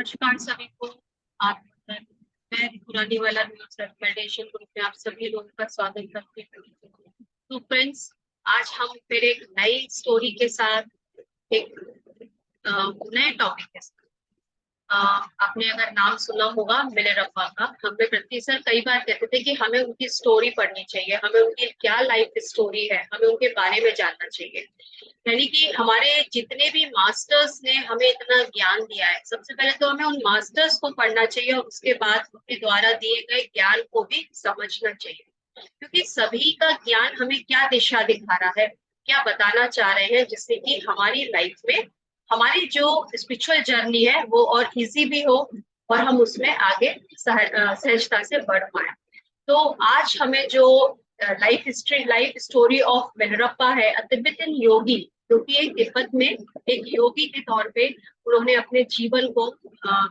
नमस्कार सभी को। आप मैं पुरानी वाला मेडिटेशन ग्रुप में आप सभी लोगों का स्वागत करती हूँ। तो फ्रेंड्स, आज हम फिर एक नई स्टोरी के साथ एक नए टॉपिक के साथ आपने अगर नाम सुना होगा मिलरप्पा का। हमें पृथ्वी सर कई बार कहते थे कि हमें उनकी स्टोरी पढ़नी चाहिए, हमें उनकी क्या लाइफ स्टोरी है, हमें उनके बारे में जानना चाहिए। यानी कि हमारे जितने भी मास्टर्स ने हमें इतना ज्ञान दिया है, सबसे पहले तो हमें उन मास्टर्स को पढ़ना चाहिए और उसके बाद उनके द्वारा दिए गए ज्ञान को भी समझना चाहिए। क्योंकि सभी का ज्ञान हमें क्या दिशा दिखा रहा है, क्या बताना चाह रहे हैं, जिससे कि हमारी लाइफ में हमारी जो स्पिरिचुअल जर्नी है वो और इजी भी हो और हम उसमें आगे सहजता से बढ़ पाए। तो आज हमें जो लाइफ स्टोरी ऑफ मिलरप्पा है, अ तिब्बतन योगी, जो कि एक तिब्बत में एक योगी के तौर पे उन्होंने अपने जीवन को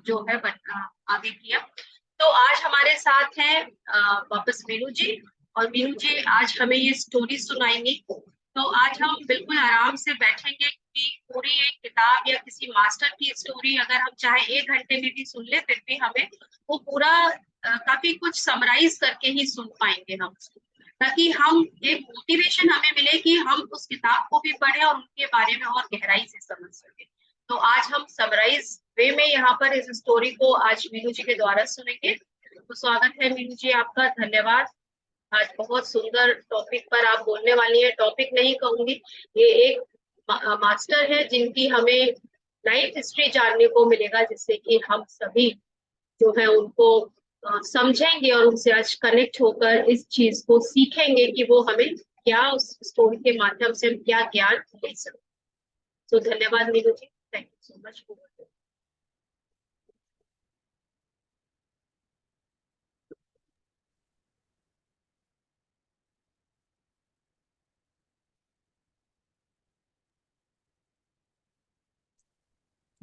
जो है आगे किया। तो आज हमारे साथ हैं वापस मीनू जी। और मीनू जी आज हमें ये स्टोरी सुनाएंगी। तो आज हम बिल्कुल आराम से बैठेंगे कि पूरी एक किताब या किसी मास्टर की स्टोरी अगर हम चाहे 1 घंटे में भी सुन ले, फिर भी हमें वो पूरा काफी कुछ समराइज करके ही सुन पाएंगे हम, ताकि हम एक मोटिवेशन हमें मिले कि हम उस किताब को भी पढ़े और उनके बारे में और गहराई से समझ सके। तो आज हम समराइज वे में यहाँ पर इस स्टोरी को आज मीनू जी के द्वारा सुनेंगे। तो स्वागत है मीनू जी आपका, धन्यवाद। आज बहुत सुंदर टॉपिक पर आप बोलने वाली हैं। टॉपिक नहीं कहूंगी, ये एक मास्टर है जिनकी हमें लाइफ हिस्ट्री जानने को मिलेगा, जिससे कि हम सभी जो है उनको समझेंगे और उनसे आज कनेक्ट होकर इस चीज को सीखेंगे कि वो हमें क्या उस स्टोरी के माध्यम से हम क्या ज्ञान ले सकते। तो धन्यवाद Meenu ji, thank you so much.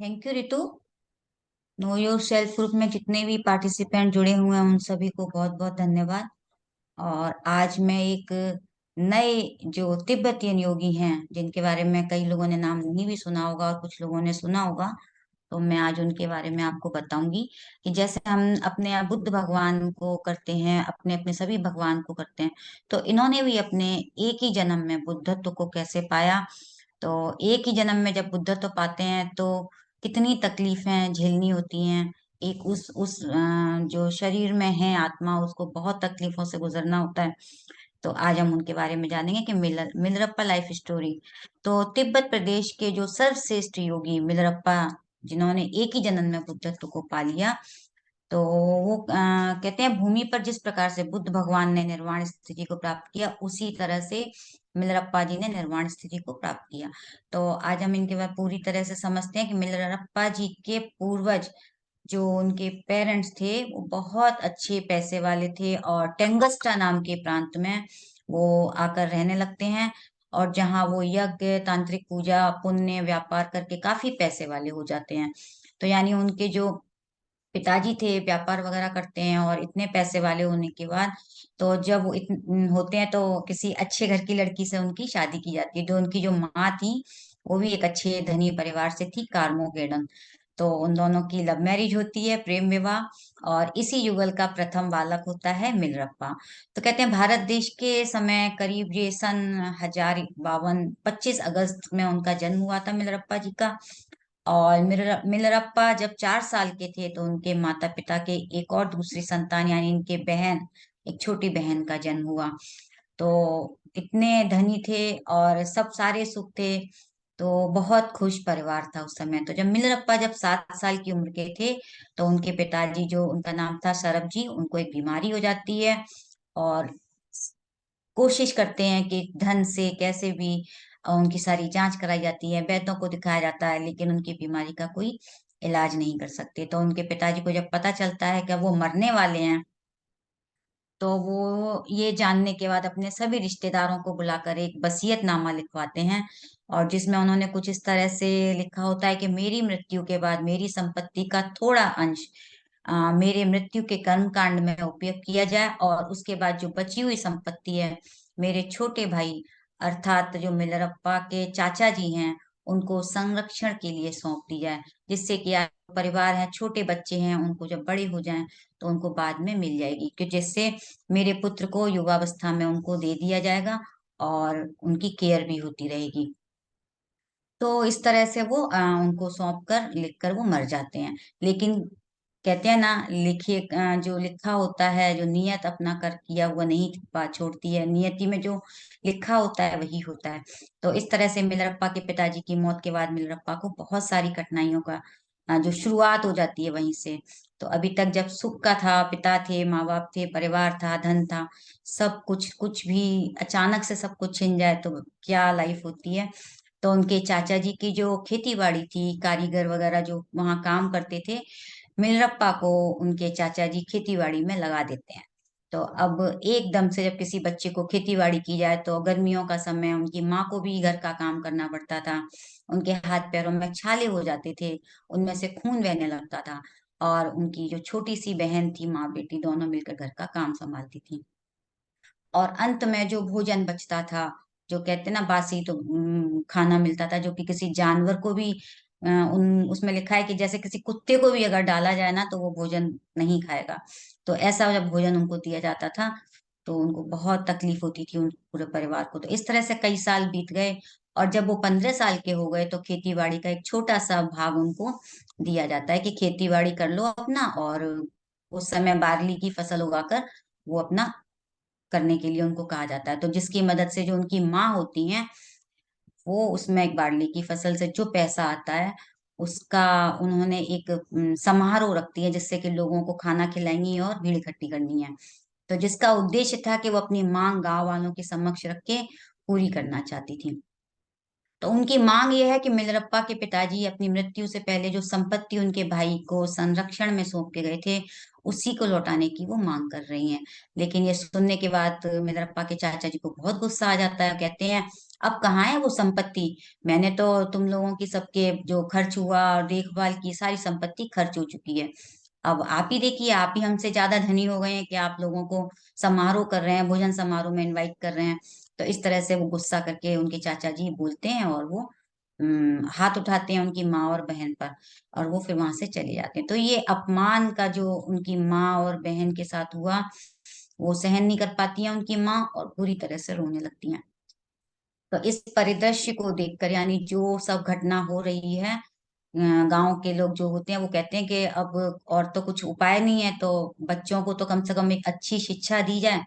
Thank you Ritu. Know yourself group में जितने भी पार्टिसिपेंट जुड़े हुए हैं उन सभी को बहुत बहुत धन्यवाद। और आज मैं एक नए जो तिब्बतियन योगी हैं जिनके बारे में कई लोगों ने नाम नहीं भी सुना होगा और कुछ लोगों ने सुना होगा, तो मैं आज उनके बारे में आपको बताऊंगी कि जैसे हम अपने बुद्ध भगवान को करते हैं, अपने अपने सभी भगवान को करते हैं, तो इन्होंने भी अपने एक ही जन्म में बुद्धत्व को कैसे पाया। तो एक ही जन्म में जब बुद्धत्व पाते हैं तो कितनी तकलीफें झेलनी होती हैं। एक जो शरीर में है आत्मा, उसको बहुत तकलीफों से गुजरना होता है। तो आज हम उनके बारे में जानेंगे कि मिलरप्पा लाइफ स्टोरी। तो तिब्बत प्रदेश के जो सर्वश्रेष्ठ योगी मिलरप्पा, जिन्होंने एक ही जन्म में बुद्धत्व को पा लिया, तो वो कहते हैं भूमि पर जिस प्रकार से बुद्ध भगवान ने निर्वाण स्थिति को प्राप्त किया, उसी तरह से मिलरप्पा जी ने निर्वाण स्थिति को प्राप्त किया। तो आज हम इनके बारे पूरी तरह से समझते हैं कि मिलरप्पा जी के पूर्वज, जो उनके पेरेंट्स थे, वो बहुत अच्छे पैसे वाले थे और टेंगस्टा नाम के प्रांत में वो आकर रहने लगते हैं। और जहाँ वो यज्ञ, तांत्रिक पूजा, पुण्य, व्यापार करके काफी पैसे वाले हो जाते हैं। तो यानी उनके जो पिताजी थे व्यापार वगैरह करते हैं और इतने पैसे वाले होने के बाद, तो जब वो होते हैं तो किसी अच्छे घर की लड़की से उनकी शादी की जाती है। जो उनकी जो माँ थी वो भी एक अच्छे धनी परिवार से थी, कार्मोगेडन। तो उन दोनों की लव मैरिज होती है, प्रेम विवाह। और इसी युगल का प्रथम बालक होता है मिलरप्पा। तो कहते हैं भारत देश के समय करीब ये सन 1052 25 अगस्त में उनका जन्म हुआ था मिलरप्पा जी का। और मिलरप्पा जब 4 साल के थे तो उनके माता पिता के एक और दूसरी संतान यानी इनके बहन, एक छोटी बहन का जन्म हुआ। तो इतने धनी थे और सब सारे सुख थे। तो बहुत खुश परिवार था उस समय। तो जब मिलरप्पा जब 7 साल की उम्र के थे तो उनके पिताजी, जो उनका नाम था सरब जी, उनको एक बीमारी हो जाती है। और कोशिश करते हैं कि धन से कैसे भी उनकी सारी जांच कराई जाती है, वैद्यों को दिखाया जाता है, लेकिन उनकी बीमारी का कोई इलाज नहीं कर सकते। तो उनके पिताजी को जब पता चलता है कि वो मरने वाले हैं, तो वो ये जानने के बाद अपने सभी रिश्तेदारों को बुलाकर एक वसीयतनामा लिखवाते हैं। और जिसमें उन्होंने कुछ इस तरह से लिखा होता है कि मेरी मृत्यु के बाद मेरी संपत्ति का थोड़ा अंश मेरे मृत्यु के कर्म कांड में उपयोग किया जाए, और उसके बाद जो बची हुई संपत्ति है मेरे छोटे भाई, अर्थात जो मिलरप्पा के चाचा जी हैं, उनको संरक्षण के लिए सौंप दी जाए, जिससे कि परिवार है, छोटे बच्चे हैं, उनको जब बड़े हो जाएं तो उनको बाद में मिल जाएगी, कि जिससे मेरे पुत्र को युवावस्था में उनको दे दिया जाएगा और उनकी केयर भी होती रहेगी। तो इस तरह से वो उनको सौंप कर लिख कर वो मर जाते हैं। लेकिन कहते हैं ना, लिखिए जो लिखा होता है, जो नियत अपना कर किया हुआ नहीं छोड़ती है, नियति में जो लिखा होता है वही होता है। तो इस तरह से मिलरप्पा के पिताजी की मौत के बाद मिलरप्पा को बहुत सारी कठिनाइयों का जो शुरुआत हो जाती है वहीं से। तो अभी तक जब सुख का था, पिता थे, माँ बाप थे, परिवार था, धन था, सब कुछ कुछ भी अचानक से सब कुछ छिन जाए तो क्या लाइफ होती है। तो उनके चाचा जी की जो खेती बाड़ी थी, कारीगर वगैरह जो वहां काम करते थे, मिलरप्पा को उनके चाचा जी खेती बाड़ी में लगा देते हैं। तो अब एकदम से जब किसी बच्चे को खेती बाड़ी की जाए, तो गर्मियों का समय, उनकी माँ को भी घर का काम करना पड़ता था, उनके हाथ पैरों में छाले हो जाते थे, उनमें से खून बहने लगता था, और उनकी जो छोटी सी बहन थी, माँ बेटी दोनों मिलकर घर का काम संभालती थी। और अंत में जो भोजन बचता था, जो कहते ना बासी, तो खाना मिलता था, जो कि किसी जानवर को भी उन उसमें लिखा है कि जैसे किसी कुत्ते को भी अगर डाला जाए ना तो वो भोजन नहीं खाएगा। तो ऐसा जब भोजन उनको दिया जाता था तो उनको बहुत तकलीफ होती थी, उन पूरे परिवार को। तो इस तरह से कई साल बीत गए, और जब वो 15 साल के हो गए तो खेती बाड़ी का एक छोटा सा भाग उनको दिया जाता है कि खेती बाड़ी कर लो अपना, और उस समय बार्ली की फसल उगाकर वो अपना करने के लिए उनको कहा जाता है। तो जिसकी मदद से जो उनकी माँ होती हैं, वो उसमें एक बार्ली की फसल से जो पैसा आता है उसका उन्होंने एक समारोह रखती है, जिससे कि लोगों को खाना खिलाएंगी और भीड़ इकट्ठी करनी है। तो जिसका उद्देश्य था कि वो अपनी मांग गांव वालों के समक्ष रख के पूरी करना चाहती थी। तो उनकी मांग ये है कि मिलरप्पा के पिताजी अपनी मृत्यु से पहले जो संपत्ति उनके भाई को संरक्षण में सौंप के गए थे, उसी को लौटाने की वो मांग कर रही हैं। लेकिन ये सुनने के बाद मिलरप्पा के चाचा जी को बहुत गुस्सा आ जाता है। कहते हैं, अब कहाँ है वो संपत्ति? मैंने तो तुम लोगों की सबके जो खर्च हुआ और देखभाल की सारी संपत्ति खर्च हो चुकी है। अब आप ही देखिए, आप ही हमसे ज्यादा धनी हो गए हैं कि आप लोगों को समारोह कर रहे हैं, भोजन समारोह में इनवाइट कर रहे हैं। तो इस तरह से वो गुस्सा करके उनके चाचा जी बोलते हैं, और वो हाथ उठाते हैं उनकी माँ और बहन पर, और वो फिर वहां से चले जाते हैं। तो ये अपमान का जो उनकी माँ और बहन के साथ हुआ, वो सहन नहीं कर पाती हैं उनकी माँ, और पूरी तरह से रोने लगती हैं। तो इस परिदृश्य को देखकर, यानी जो सब घटना हो रही है, गांव के लोग जो होते हैं वो कहते हैं कि अब और तो कुछ उपाय नहीं है, तो बच्चों को तो कम से कम एक अच्छी शिक्षा दी जाए।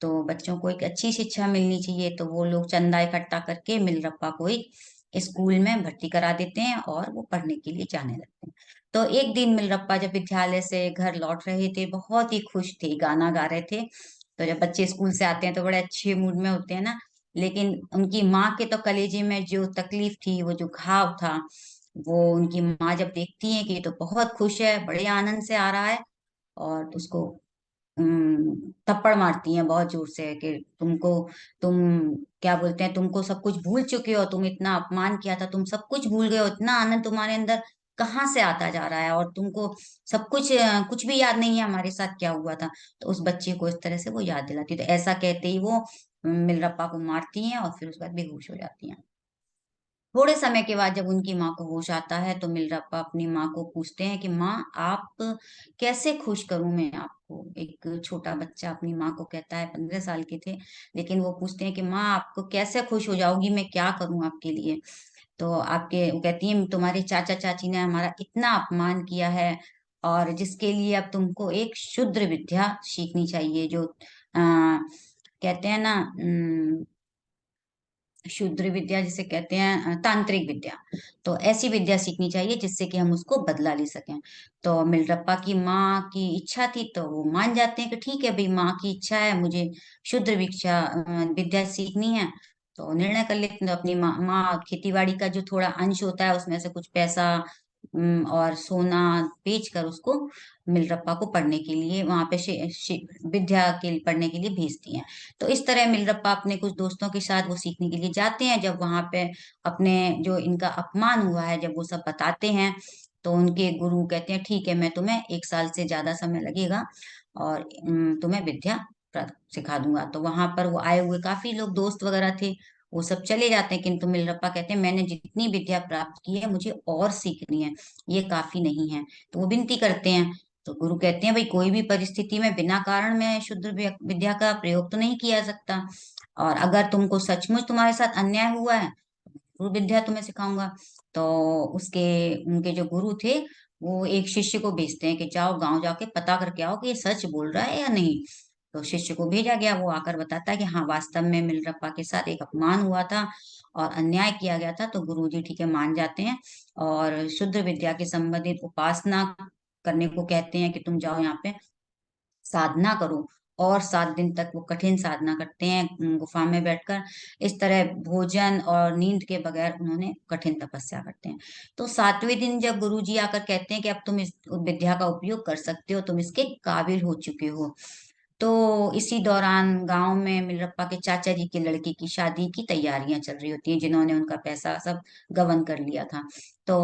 तो बच्चों को एक अच्छी शिक्षा मिलनी चाहिए, तो वो लोग चंदा इकट्ठा करके मिलरप्पा को एक स्कूल में भर्ती करा देते हैं, और वो पढ़ने के लिए जाने लगते हैं। तो एक दिन मिलरप्पा जब विद्यालय से घर लौट रहे थे, बहुत ही खुश थे, गाना गा रहे थे। तो जब बच्चे स्कूल से आते हैं तो बड़े अच्छे मूड में होते हैं ना। लेकिन उनकी माँ के तो कलेजे में जो तकलीफ थी, वो जो घाव था, वो उनकी माँ जब देखती है कि ये तो बहुत खुश है, बड़े आनंद से आ रहा है, और उसको थप्पड़ मारती हैं बहुत जोर से कि तुम क्या बोलते हैं, तुमको सब कुछ भूल चुके हो, तुम इतना अपमान किया था, तुम सब कुछ भूल गए हो, इतना आनंद तुम्हारे अंदर कहाँ से आता जा रहा है, और तुमको सब कुछ कुछ भी याद नहीं है हमारे साथ क्या हुआ था। तो उस बच्चे को इस तरह से वो याद दिलाती है। तो ऐसा कहते ही वो मिलरप्पा को मारती हैं, और फिर उसके बाद बेहोश हो जाती हैं। थोड़े समय के बाद जब उनकी माँ को होश आता है, तो मिलरप्पा अपनी माँ को पूछते हैं कि माँ, आप कैसे खुश करूं मैं आपको? एक छोटा बच्चा अपनी माँ को कहता है, 15 साल के थे, लेकिन वो पूछते हैं कि माँ, आपको कैसे खुश हो जाओगी, मैं क्या करूं आपके लिए? तो आपके वो कहती है, तुम्हारे चाचा चाची ने हमारा इतना अपमान किया है, और जिसके लिए अब तुमको एक शुद्र विद्या सीखनी चाहिए, जो कहते हैं ना, शूद्र विद्या जिसे कहते हैं, तांत्रिक विद्या। तो ऐसी विद्या सीखनी चाहिए जिससे कि हम उसको बदला ले सकें। तो मिलरप्पा की माँ की इच्छा थी, तो वो मान जाते हैं कि ठीक है भाई, माँ की इच्छा है, मुझे शुद्र विद्या सीखनी है। तो निर्णय कर लेते हैं। तो अपनी माँ खेती बाड़ी का जो थोड़ा अंश होता है उसमें से कुछ पैसा और सोना बेच कर उसको मिलरप्पा को पढ़ने के लिए वहां पे विद्या के पढ़ने के लिए भेजती हैं। तो इस तरह मिलरप्पा अपने कुछ दोस्तों के साथ वो सीखने के लिए जाते हैं। जब वहां पे अपने जो इनका अपमान हुआ है जब वो सब बताते हैं, तो उनके गुरु कहते हैं, ठीक है, मैं तुम्हें 1 साल से ज्यादा समय लगेगा, और तुम्हें विद्या सिखा दूंगा। तो वहां पर वो आए हुए काफी लोग दोस्त वगैरह थे, वो सब चले जाते हैं, किंतु मिलरप्पा कहते हैं मैंने जितनी विद्या प्राप्त की है मुझे और सीखनी है, ये काफी नहीं है। तो वो विनती करते हैं। तो गुरु कहते हैं भाई कोई भी परिस्थिति में बिना कारण में शुद्ध विद्या का प्रयोग तो नहीं किया जा सकता, और अगर तुमको सचमुच तुम्हारे साथ अन्याय हुआ है वो विद्या तुम्हें सिखाऊंगा। तो उसके उनके जो गुरु थे वो एक शिष्य को भेजते हैं कि जाओ गांव जाके पता करके आओ कि ये सच बोल रहा है या नहीं। तो शिष्य को भेजा गया, वो आकर बताता है कि हाँ वास्तव में मिलरप्पा के साथ एक अपमान हुआ था और अन्याय किया गया था। तो गुरु जी ठीक है मान जाते हैं और शुद्ध विद्या के संबंधित उपासना करने को कहते हैं कि तुम जाओ यहाँ पे साधना करो। और 7 दिन तक वो कठिन साधना करते हैं गुफा में बैठकर। इस तरह भोजन और नींद के बगैर उन्होंने कठिन तपस्या करते हैं। तो 7वें दिन जब गुरु जी आकर कहते हैं कि अब तुम इस विद्या का उपयोग कर सकते हो, तुम इसके काबिल हो चुके हो, तो इसी दौरान गांव में मिलरप्पा के चाचा जी के लड़के की शादी की तैयारियां चल रही होती हैं, जिन्होंने उनका पैसा सब गबन कर लिया था। तो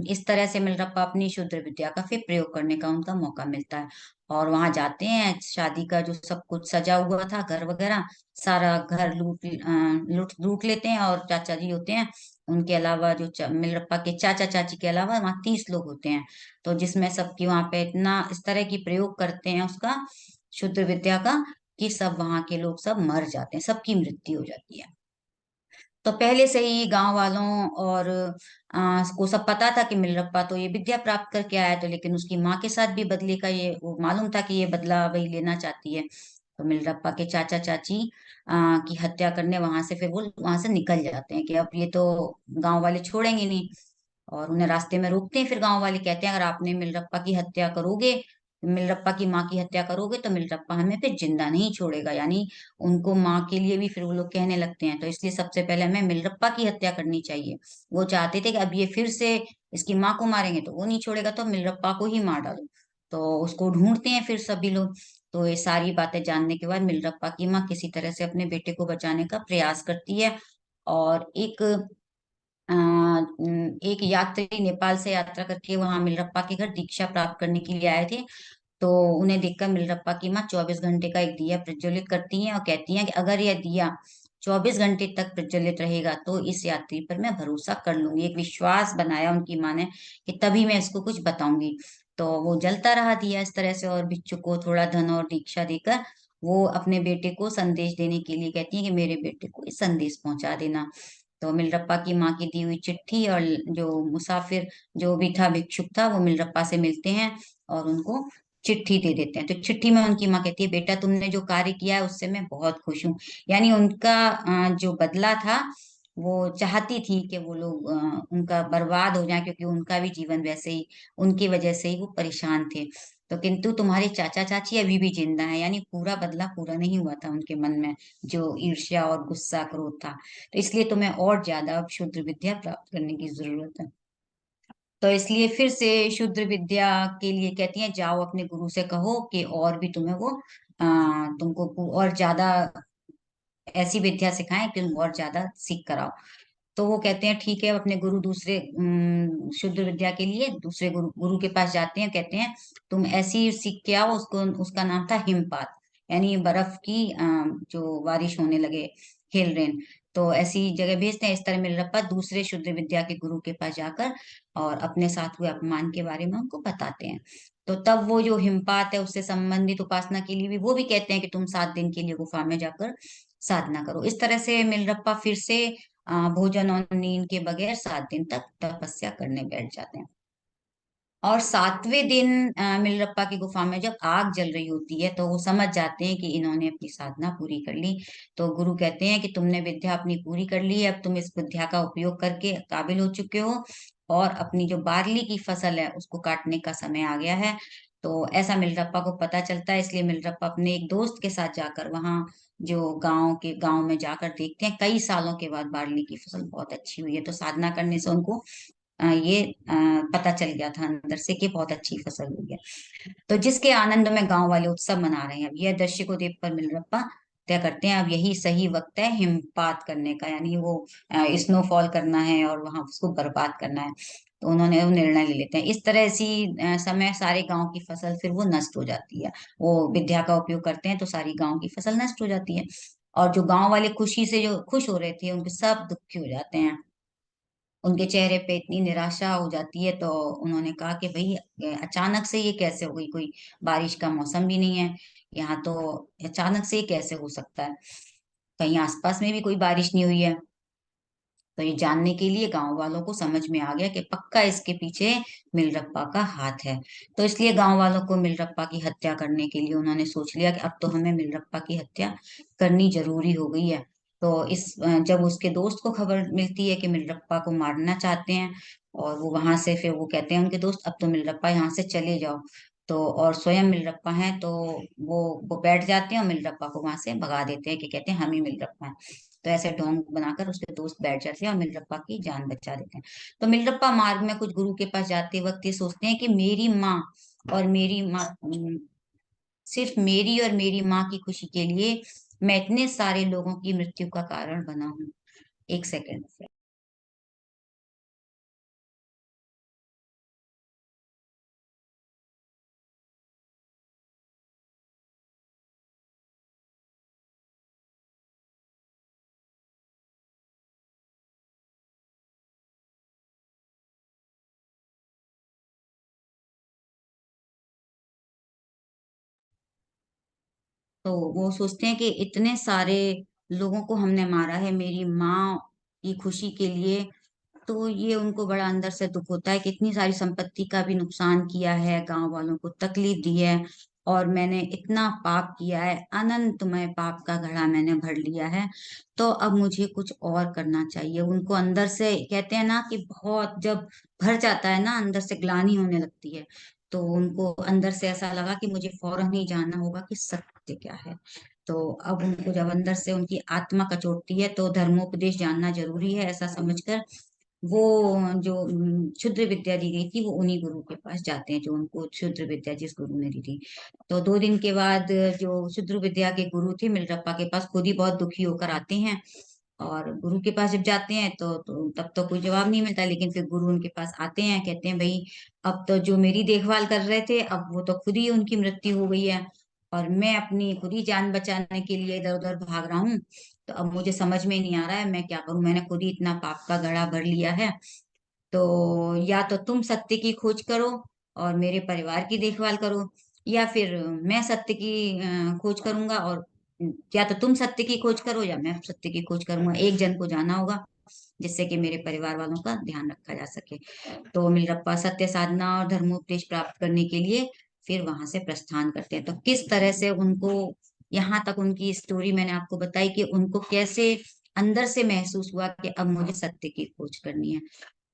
इस तरह से मिलरप्पा अपनी शुद्ध विद्या का फिर प्रयोग करने का उनका मौका मिलता है। और वहां जाते हैं, शादी का जो सब कुछ सजा हुआ था घर वगैरह सारा घर लूट लूट लेते हैं। और चाचा जी होते हैं, उनके अलावा जो मिलरप्पा के चाचा चाची के अलावा वहाँ 30 लोग होते हैं। तो जिसमें सबकी वहां पे इतना इस तरह की प्रयोग करते हैं उसका शुद्ध विद्या का, कि सब वहां के लोग सब मर जाते हैं, सबकी मृत्यु हो जाती है। तो पहले से ही गांव वालों और को सब पता था कि मिलरप्पा तो ये विद्या प्राप्त करके आया, तो लेकिन उसकी माँ के साथ भी बदले का ये वो मालूम था कि ये बदला वही लेना चाहती है। तो मिलरप्पा के चाचा चाची की हत्या करने वहां से फिर वो वहां से निकल जाते हैं कि अब ये तो गांव वाले छोड़ेंगे नहीं। और उन्हें रास्ते में रोकते हैं, फिर गांव वाले कहते हैं अगर आपने मिलरप्पा की हत्या करोगे, मिलरप्पा की माँ की हत्या करोगे, तो मिलरप्पा हमें फिर जिंदा नहीं छोड़ेगा। यानी उनको माँ के लिए भी फिर वो लोग कहने लगते हैं, तो इसलिए सबसे पहले हमें मिलरप्पा की हत्या करनी चाहिए। वो चाहते थे कि अब ये फिर से इसकी माँ को मारेंगे तो वो नहीं छोड़ेगा, तो मिलरप्पा को ही मार डालो। तो उसको ढूंढते हैं फिर सभी लोग। तो ये सारी बातें जानने के बाद मिलरप्पा की माँ किसी तरह से अपने बेटे को बचाने का प्रयास करती है। और एक यात्री नेपाल से यात्रा करके वहां मिलरप्पा के घर दीक्षा प्राप्त करने के लिए आए थे। तो उन्हें देखकर मिलरप्पा की माँ 24 घंटे का एक दिया प्रज्वलित करती हैं और कहती हैं कि अगर यह दिया 24 घंटे तक प्रज्वलित रहेगा तो इस यात्री पर मैं भरोसा कर लूंगी। एक विश्वास बनाया उनकी माँ ने कि तभी मैं इसको कुछ बताऊंगी। तो वो जलता रहा दिया इस तरह से, और बिच्छू को थोड़ा धन और दीक्षा देकर वो अपने बेटे को संदेश देने के लिए कहती है कि मेरे बेटे को ये संदेश पहुंचा देना। तो मिलरप्पा की माँ की दी हुई चिट्ठी और जो मुसाफिर जो भी था भिक्षुक था वो मिलरप्पा से मिलते हैं और उनको चिट्ठी दे देते हैं। तो चिट्ठी में उनकी माँ कहती है बेटा तुमने जो कार्य किया है उससे मैं बहुत खुश हूँ। यानी उनका जो बदला था, वो चाहती थी कि वो लोग उनका बर्बाद हो जाए, क्योंकि उनका भी जीवन वैसे ही उनकी वजह से ही वो परेशान थे। तो किंतु तुम्हारे चाचा चाची अभी भी जिंदा है, यानी पूरा बदला पूरा नहीं हुआ था उनके मन में जो ईर्ष्या और गुस्सा क्रोध था। तो इसलिए तुम्हें और ज्यादा अब शुद्ध विद्या प्राप्त करने की जरूरत है। तो इसलिए फिर से शुद्ध विद्या के लिए कहती हैं जाओ अपने गुरु से कहो कि और भी तुम्हें वो तुमको और ज्यादा ऐसी विद्या सिखाएं कि तुम और ज्यादा सीख कर आओ। तो वो कहते हैं ठीक है, अपने गुरु दूसरे शुद्ध विद्या के लिए दूसरे गुरु गुरु के पास जाते हैं, कहते हैं तुम ऐसी सीख के आओ। उसको उसका नाम था हिमपात, यानी बर्फ की जो बारिश होने लगे, हेल रेन। तो ऐसी जगह भेजते हैं। इस तरह मिलरप्पा दूसरे शुद्ध विद्या के गुरु के पास जाकर और अपने साथ हुए अपमान के बारे में उनको बताते हैं। तो तब वो जो हिमपात है उससे संबंधित उपासना के लिए भी वो भी कहते हैं कि तुम 7 दिन के लिए गुफा में जाकर साधना करो। इस तरह से मिलरप्पा फिर से भोजन और नींद के बगैर 7 दिन तक तपस्या करने बैठ जाते हैं। और 7वें दिन मिलरप्पा की गुफा में जब आग जल रही होती है तो वो समझ जाते हैं कि इन्होंने अपनी साधना पूरी कर ली। तो गुरु कहते हैं कि तुमने विद्या अपनी पूरी कर ली है, अब तुम इस विद्या का उपयोग करके काबिल हो चुके हो और अपनी जो बार्ली की फसल है उसको काटने का समय आ गया है। तो ऐसा मिलरप्पा को पता चलता है, इसलिए मिलरप्पा अपने एक दोस्त के साथ जाकर वहाँ जो गांव में जाकर देखते हैं कई सालों के बाद बार्ली की फसल बहुत अच्छी हुई है। तो साधना करने से उनको ये पता चल गया था अंदर से कि बहुत अच्छी फसल हुई है। तो जिसके आनंद में गांव वाले उत्सव मना रहे हैं, अब यह दृश्य को देख कर मिलरप्पा तय करते हैं अब यही सही वक्त है हिमपात करने का, यानी वो स्नोफॉल करना है और वहां उसको बर्बाद करना है। तो उन्होंने वो निर्णय ले लेते हैं। इस तरह इसी समय सारे गांव की फसल फिर वो नष्ट हो जाती है। वो विद्या का उपयोग करते हैं तो सारी गांव की फसल नष्ट हो जाती है। और जो गांव वाले खुशी से जो खुश हो रहे थे उनके सब दुखी हो जाते हैं। उनके चेहरे पे इतनी निराशा हो जाती है, तो उन्होंने कहा कि भाई अचानक से ये कैसे हो गई, कोई बारिश का मौसम भी नहीं है यहाँ तो, अचानक से ये कैसे हो सकता है, कहीं आसपास में भी कोई बारिश नहीं हुई है। तो ये जानने के लिए गांव वालों को समझ में आ गया कि पक्का इसके पीछे मिलरप्पा का हाथ है। तो इसलिए गांव वालों को मिलरप्पा की हत्या करने के लिए उन्होंने सोच लिया कि अब तो हमें मिलरप्पा की हत्या करनी जरूरी हो गई है। तो जब उसके दोस्त को खबर मिलती है कि मिलरप्पा को मारना चाहते हैं, और वो वहां से फिर वो कहते हैं उनके दोस्त अब तो मिलरप्पा यहाँ से चले जाओ। तो और स्वयं मिलरप्पा है तो वो बैठ जाते हैं और मिलरप्पा को वहां से भगा देते हैं कि कहते हैं हम ही मिलरप्पा हैं। तो ऐसे ढोंग बनाकर उसके दोस्त बैठ जाते हैं और मिलरप्पा की जान बचा देते हैं। तो मिलरप्पा मार्ग में कुछ गुरु के पास जाते वक्त ये सोचते हैं कि मेरी माँ और मेरी माँ सिर्फ मेरी और मेरी माँ की खुशी के लिए मैं इतने सारे लोगों की मृत्यु का कारण बना हूँ। एक सेकेंड। तो वो सोचते हैं कि इतने सारे लोगों को हमने मारा है मेरी माँ की खुशी के लिए। तो ये उनको बड़ा अंदर से दुख होता है कि इतनी सारी संपत्ति का भी नुकसान किया है, गांव वालों को तकलीफ दी है, और मैंने इतना पाप किया है, अनंतमय पाप का घड़ा मैंने भर लिया है। तो अब मुझे कुछ और करना चाहिए। उनको अंदर से कहते हैं ना कि बहुत जब भर जाता है ना, अंदर से ग्लानि होने लगती है। तो उनको अंदर से ऐसा लगा कि मुझे फौरन ही जानना होगा कि सत्य क्या है। तो अब उनको जब अंदर से उनकी आत्मा कचोटती है तो धर्मोपदेश जानना जरूरी है, ऐसा समझकर वो जो क्षुद्र विद्या दी गई थी वो उन्हीं गुरु के पास जाते हैं जो उनको क्षुद्र विद्या जिस गुरु ने दी थी। तो 2 दिन के बाद जो क्षुद्र विद्या के गुरु थे मिलरप्पा के पास खुद ही बहुत दुखी होकर आते हैं। और गुरु के पास जब जाते हैं तो तब तो कोई जवाब नहीं मिलता, लेकिन फिर गुरु उनके पास आते हैं, कहते हैं भाई अब तो जो मेरी देखभाल कर रहे थे अब वो तो खुद ही उनकी मृत्यु हो गई है, और मैं अपनी खुद ही जान बचाने के लिए इधर उधर भाग रहा हूँ। तो अब मुझे समझ में नहीं आ रहा है मैं क्या करूं, मैंने खुद ही इतना पाप का घड़ा भर लिया है। तो या तो तुम सत्य की खोज करो और मेरे परिवार की देखभाल करो, या फिर मैं सत्य की खोज करूंगा, और या तो तुम सत्य की खोज करो या मैं सत्य की खोज करूंगा, एक जन को जाना होगा जिससे कि मेरे परिवार वालों का ध्यान रखा जा सके। तो मिलरप्पा सत्य साधना और धर्मोपदेश प्राप्त करने के लिए फिर वहां से प्रस्थान करते हैं। तो किस तरह से उनको यहाँ तक उनकी स्टोरी मैंने आपको बताई कि उनको कैसे अंदर से महसूस हुआ कि अब मुझे सत्य की खोज करनी है।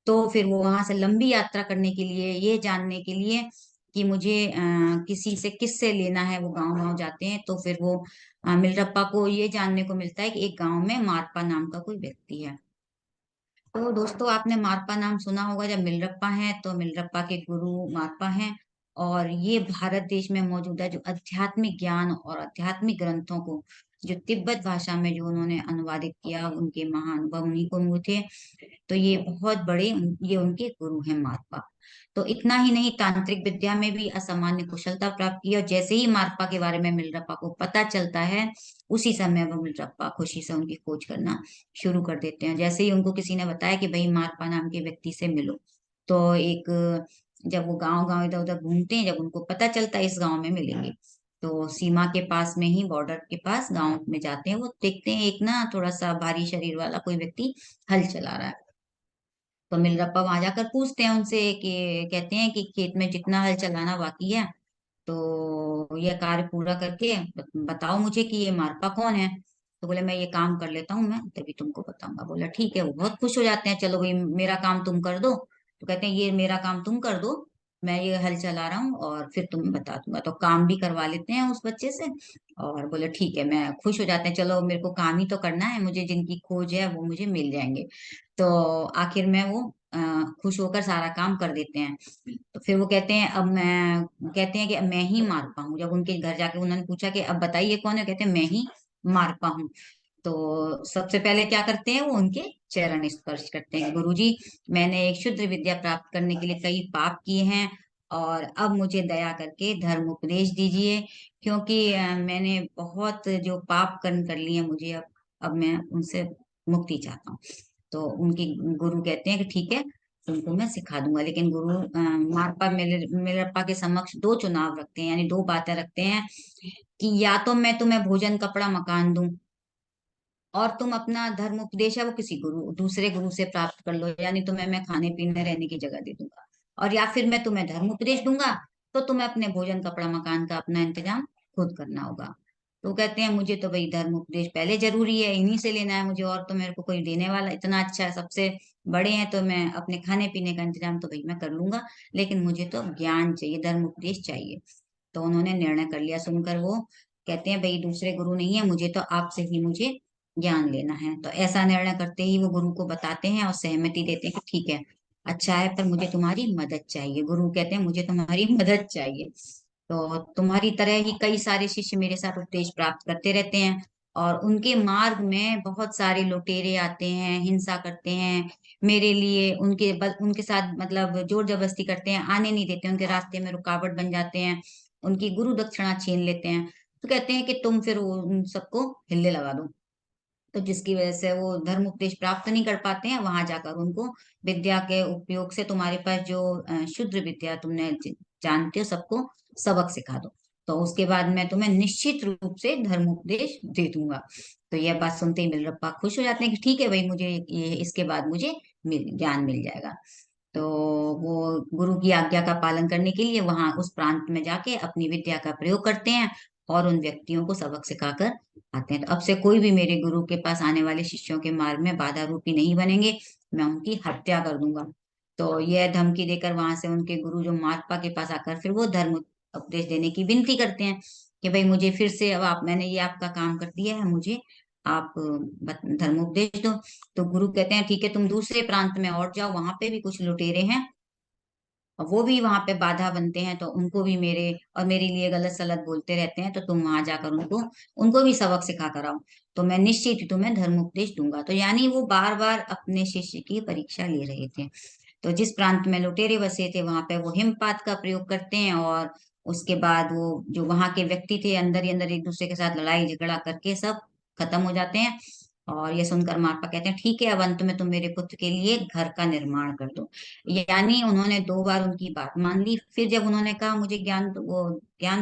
तो फिर वो वहां से लंबी यात्रा करने के लिए, ये जानने के लिए कि मुझे किसी से किससे लेना है, वो गांव गांव जाते हैं। तो फिर वो मिलरप्पा को ये जानने को मिलता है कि एक गांव में मारपा नाम का कोई व्यक्ति है। तो दोस्तों आपने मारपा नाम सुना होगा। जब मिलरप्पा है तो मिलरप्पा के गुरु मारपा हैं, और ये भारत देश में मौजूदा जो आध्यात्मिक ज्ञान और आध्यात्मिक ग्रंथों को जो तिब्बत भाषा में जो उन्होंने अनुवादित किया, उनके महानुभव उन्हीं को हुए थे। तो ये बहुत बड़े ये उनके गुरु हैं मारपा। तो इतना ही नहीं, तांत्रिक विद्या में भी असामान्य कुशलता प्राप्त की, और जैसे ही मारपा के बारे में मिलरप्पा को पता चलता है उसी समय वो मिलरप्पा खुशी से उनकी खोज करना शुरू कर देते हैं। जैसे ही उनको किसी ने बताया कि भाई मारपा नाम के व्यक्ति से मिलो, तो एक जब वो गांव गांव इधर उधर घूमते हैं, जब उनको पता चलता है इस गांव में मिलेंगे, तो सीमा के पास में ही बॉर्डर के पास गांव में जाते हैं, वो देखते हैं एक ना थोड़ा सा भारी शरीर वाला कोई व्यक्ति हल चला रहा है। तो मिलरप्पा वहां जाकर पूछते हैं उनसे कि कहते हैं कि खेत में जितना हल चलाना बाकी है तो ये कार्य पूरा करके बताओ मुझे कि ये मारपा कौन है। तो बोले मैं ये काम कर लेता हूँ, मैं तभी तुमको बताऊंगा। बोला ठीक है। वो बहुत खुश हो जाते हैं, चलो भाई मेरा काम तुम कर दो। तो कहते हैं ये मेरा काम तुम कर दो, मैं ये हल चला रहा हूँ और फिर तुम्हें बता दूंगा। तो काम भी करवा लेते हैं उस बच्चे से। और बोले ठीक है, मैं खुश हो जाते हैं, चलो मेरे को काम ही तो करना है, मुझे जिनकी खोज है वो मुझे मिल जाएंगे। तो आखिर में वो खुश होकर सारा काम कर देते हैं। तो फिर वो कहते हैं अब मैं कहते हैं कि अब मैं ही मारपा हूँ। जब उनके घर जाके उन्होंने पूछा कि अब बताइए कौन है, कहते हैं मैं ही मारपा हूँ। तो सबसे पहले क्या करते हैं, वो उनके चरण स्पर्श करते हैं। गुरुजी, मैंने एक शुद्ध विद्या प्राप्त करने के लिए कई पाप किए हैं, और अब मुझे दया करके धर्म उपदेश दीजिए, क्योंकि मैंने बहुत जो पाप कर्म कर लिए हैं, मुझे अब मैं उनसे मुक्ति चाहता हूँ। तो उनकी गुरु कहते हैं कि ठीक है, तुमको मैं सिखा दूंगा। लेकिन गुरु मारपा मेलरप्पा के समक्ष दो चुनाव रखते हैं, यानी दो बातें रखते हैं कि या तो मैं तुम्हें भोजन कपड़ा मकान दूं, और तुम अपना धर्म उपदेश है वो किसी दूसरे गुरु से प्राप्त कर लो, यानी तुम्हें मैं खाने पीने रहने की जगह दे दूंगा। और या फिर मैं तुम्हें धर्म उपदेश दूंगा, तो तुम्हें अपने भोजन कपड़ा मकान का अपना इंतजाम खुद करना होगा। तो कहते हैं मुझे तो भाई धर्म उपदेश पहले जरूरी है, इन्हीं से लेना है मुझे, और तो मेरे को कोई देने वाला इतना अच्छा है, सबसे बड़े हैं, तो मैं अपने खाने पीने का इंतजाम तो भाई मैं कर लूंगा, लेकिन मुझे तो ज्ञान चाहिए, धर्म उपदेश चाहिए। तो उन्होंने निर्णय कर लिया। सुनकर वो कहते हैं भाई दूसरे गुरु नहीं है, मुझे तो आपसे ही मुझे ज्ञान लेना है। तो ऐसा निर्णय करते ही वो गुरु को बताते हैं और सहमति देते हैं कि ठीक है, अच्छा है, पर मुझे तुम्हारी मदद चाहिए। गुरु कहते हैं मुझे तुम्हारी मदद चाहिए। तो तुम्हारी तरह ही कई सारे शिष्य मेरे साथ उपदेश प्राप्त करते रहते हैं, और उनके मार्ग में बहुत सारे लुटेरे आते हैं, हिंसा करते हैं मेरे लिए, उनके साथ मतलब जोर जबरदस्ती करते हैं, आने नहीं देते, उनके रास्ते में रुकावट बन जाते हैं, उनकी गुरु दक्षिणा छीन लेते हैं। तो कहते हैं कि तुम फिर उन सबको हिल्ले लगा दो। तो जिसकी वजह से वो धर्म उपदेश प्राप्त नहीं कर पाते हैं, वहां जाकर उनको विद्या के उपयोग से तुम्हारे पास जो शुद्र विद्या तुमने जानते हो सबको सबक सिखा दो। तो उसके बाद मैं तुम्हें निश्चित रूप से धर्म उपदेश दे दूंगा। तो यह बात सुनते ही मिलरप्पा खुश हो जाते हैं कि ठीक है भाई, मुझे ये इसके बाद मुझे ज्ञान मिल जाएगा। तो वो गुरु की आज्ञा का पालन करने के लिए वहां उस प्रांत में जाके अपनी विद्या का प्रयोग करते हैं, और उन व्यक्तियों को सबक सिखाकर आते हैं। तो अब से कोई भी मेरे गुरु के पास आने वाले शिष्यों के मार्ग में बाधा रूपी नहीं बनेंगे, मैं उनकी हत्या कर दूंगा। तो यह धमकी देकर वहां से उनके गुरु जो मारपा के पास आकर फिर वो धर्म उपदेश देने की विनती करते हैं कि भाई मुझे फिर से, अब आप मैंने ये आपका काम कर दिया है, मुझे आप धर्म उपदेश दो। तो गुरु कहते हैं ठीक है, तुम दूसरे प्रांत में और जाओ, वहां पे भी कुछ लुटेरे हैं, और वो भी वहां पे बाधा बनते हैं, तो उनको भी मेरे और मेरे लिए गलत सलत बोलते रहते हैं, तो तुम वहां जाकर उनको उनको भी सबक सिखा कर आओ, तो मैं निश्चित ही तुम्हें धर्म उपदेश दूंगा। तो यानी वो बार बार अपने शिष्य की परीक्षा ले रहे थे। तो जिस प्रांत में लुटेरे बसे थे वहां पे वो हिमपात का प्रयोग करते हैं, और उसके बाद वो जो वहां के व्यक्ति थे अंदर ही अंदर एक दूसरे के साथ लड़ाई झगड़ा करके सब खत्म हो जाते हैं। और ये सुनकर मारपा कहते हैं ठीक है, अब अंत में तुम मेरे पुत्र के लिए घर का निर्माण कर दो। यानी उन्होंने दो बार उनकी बात मान ली। फिर जब उन्होंने कहा मुझे ज्ञान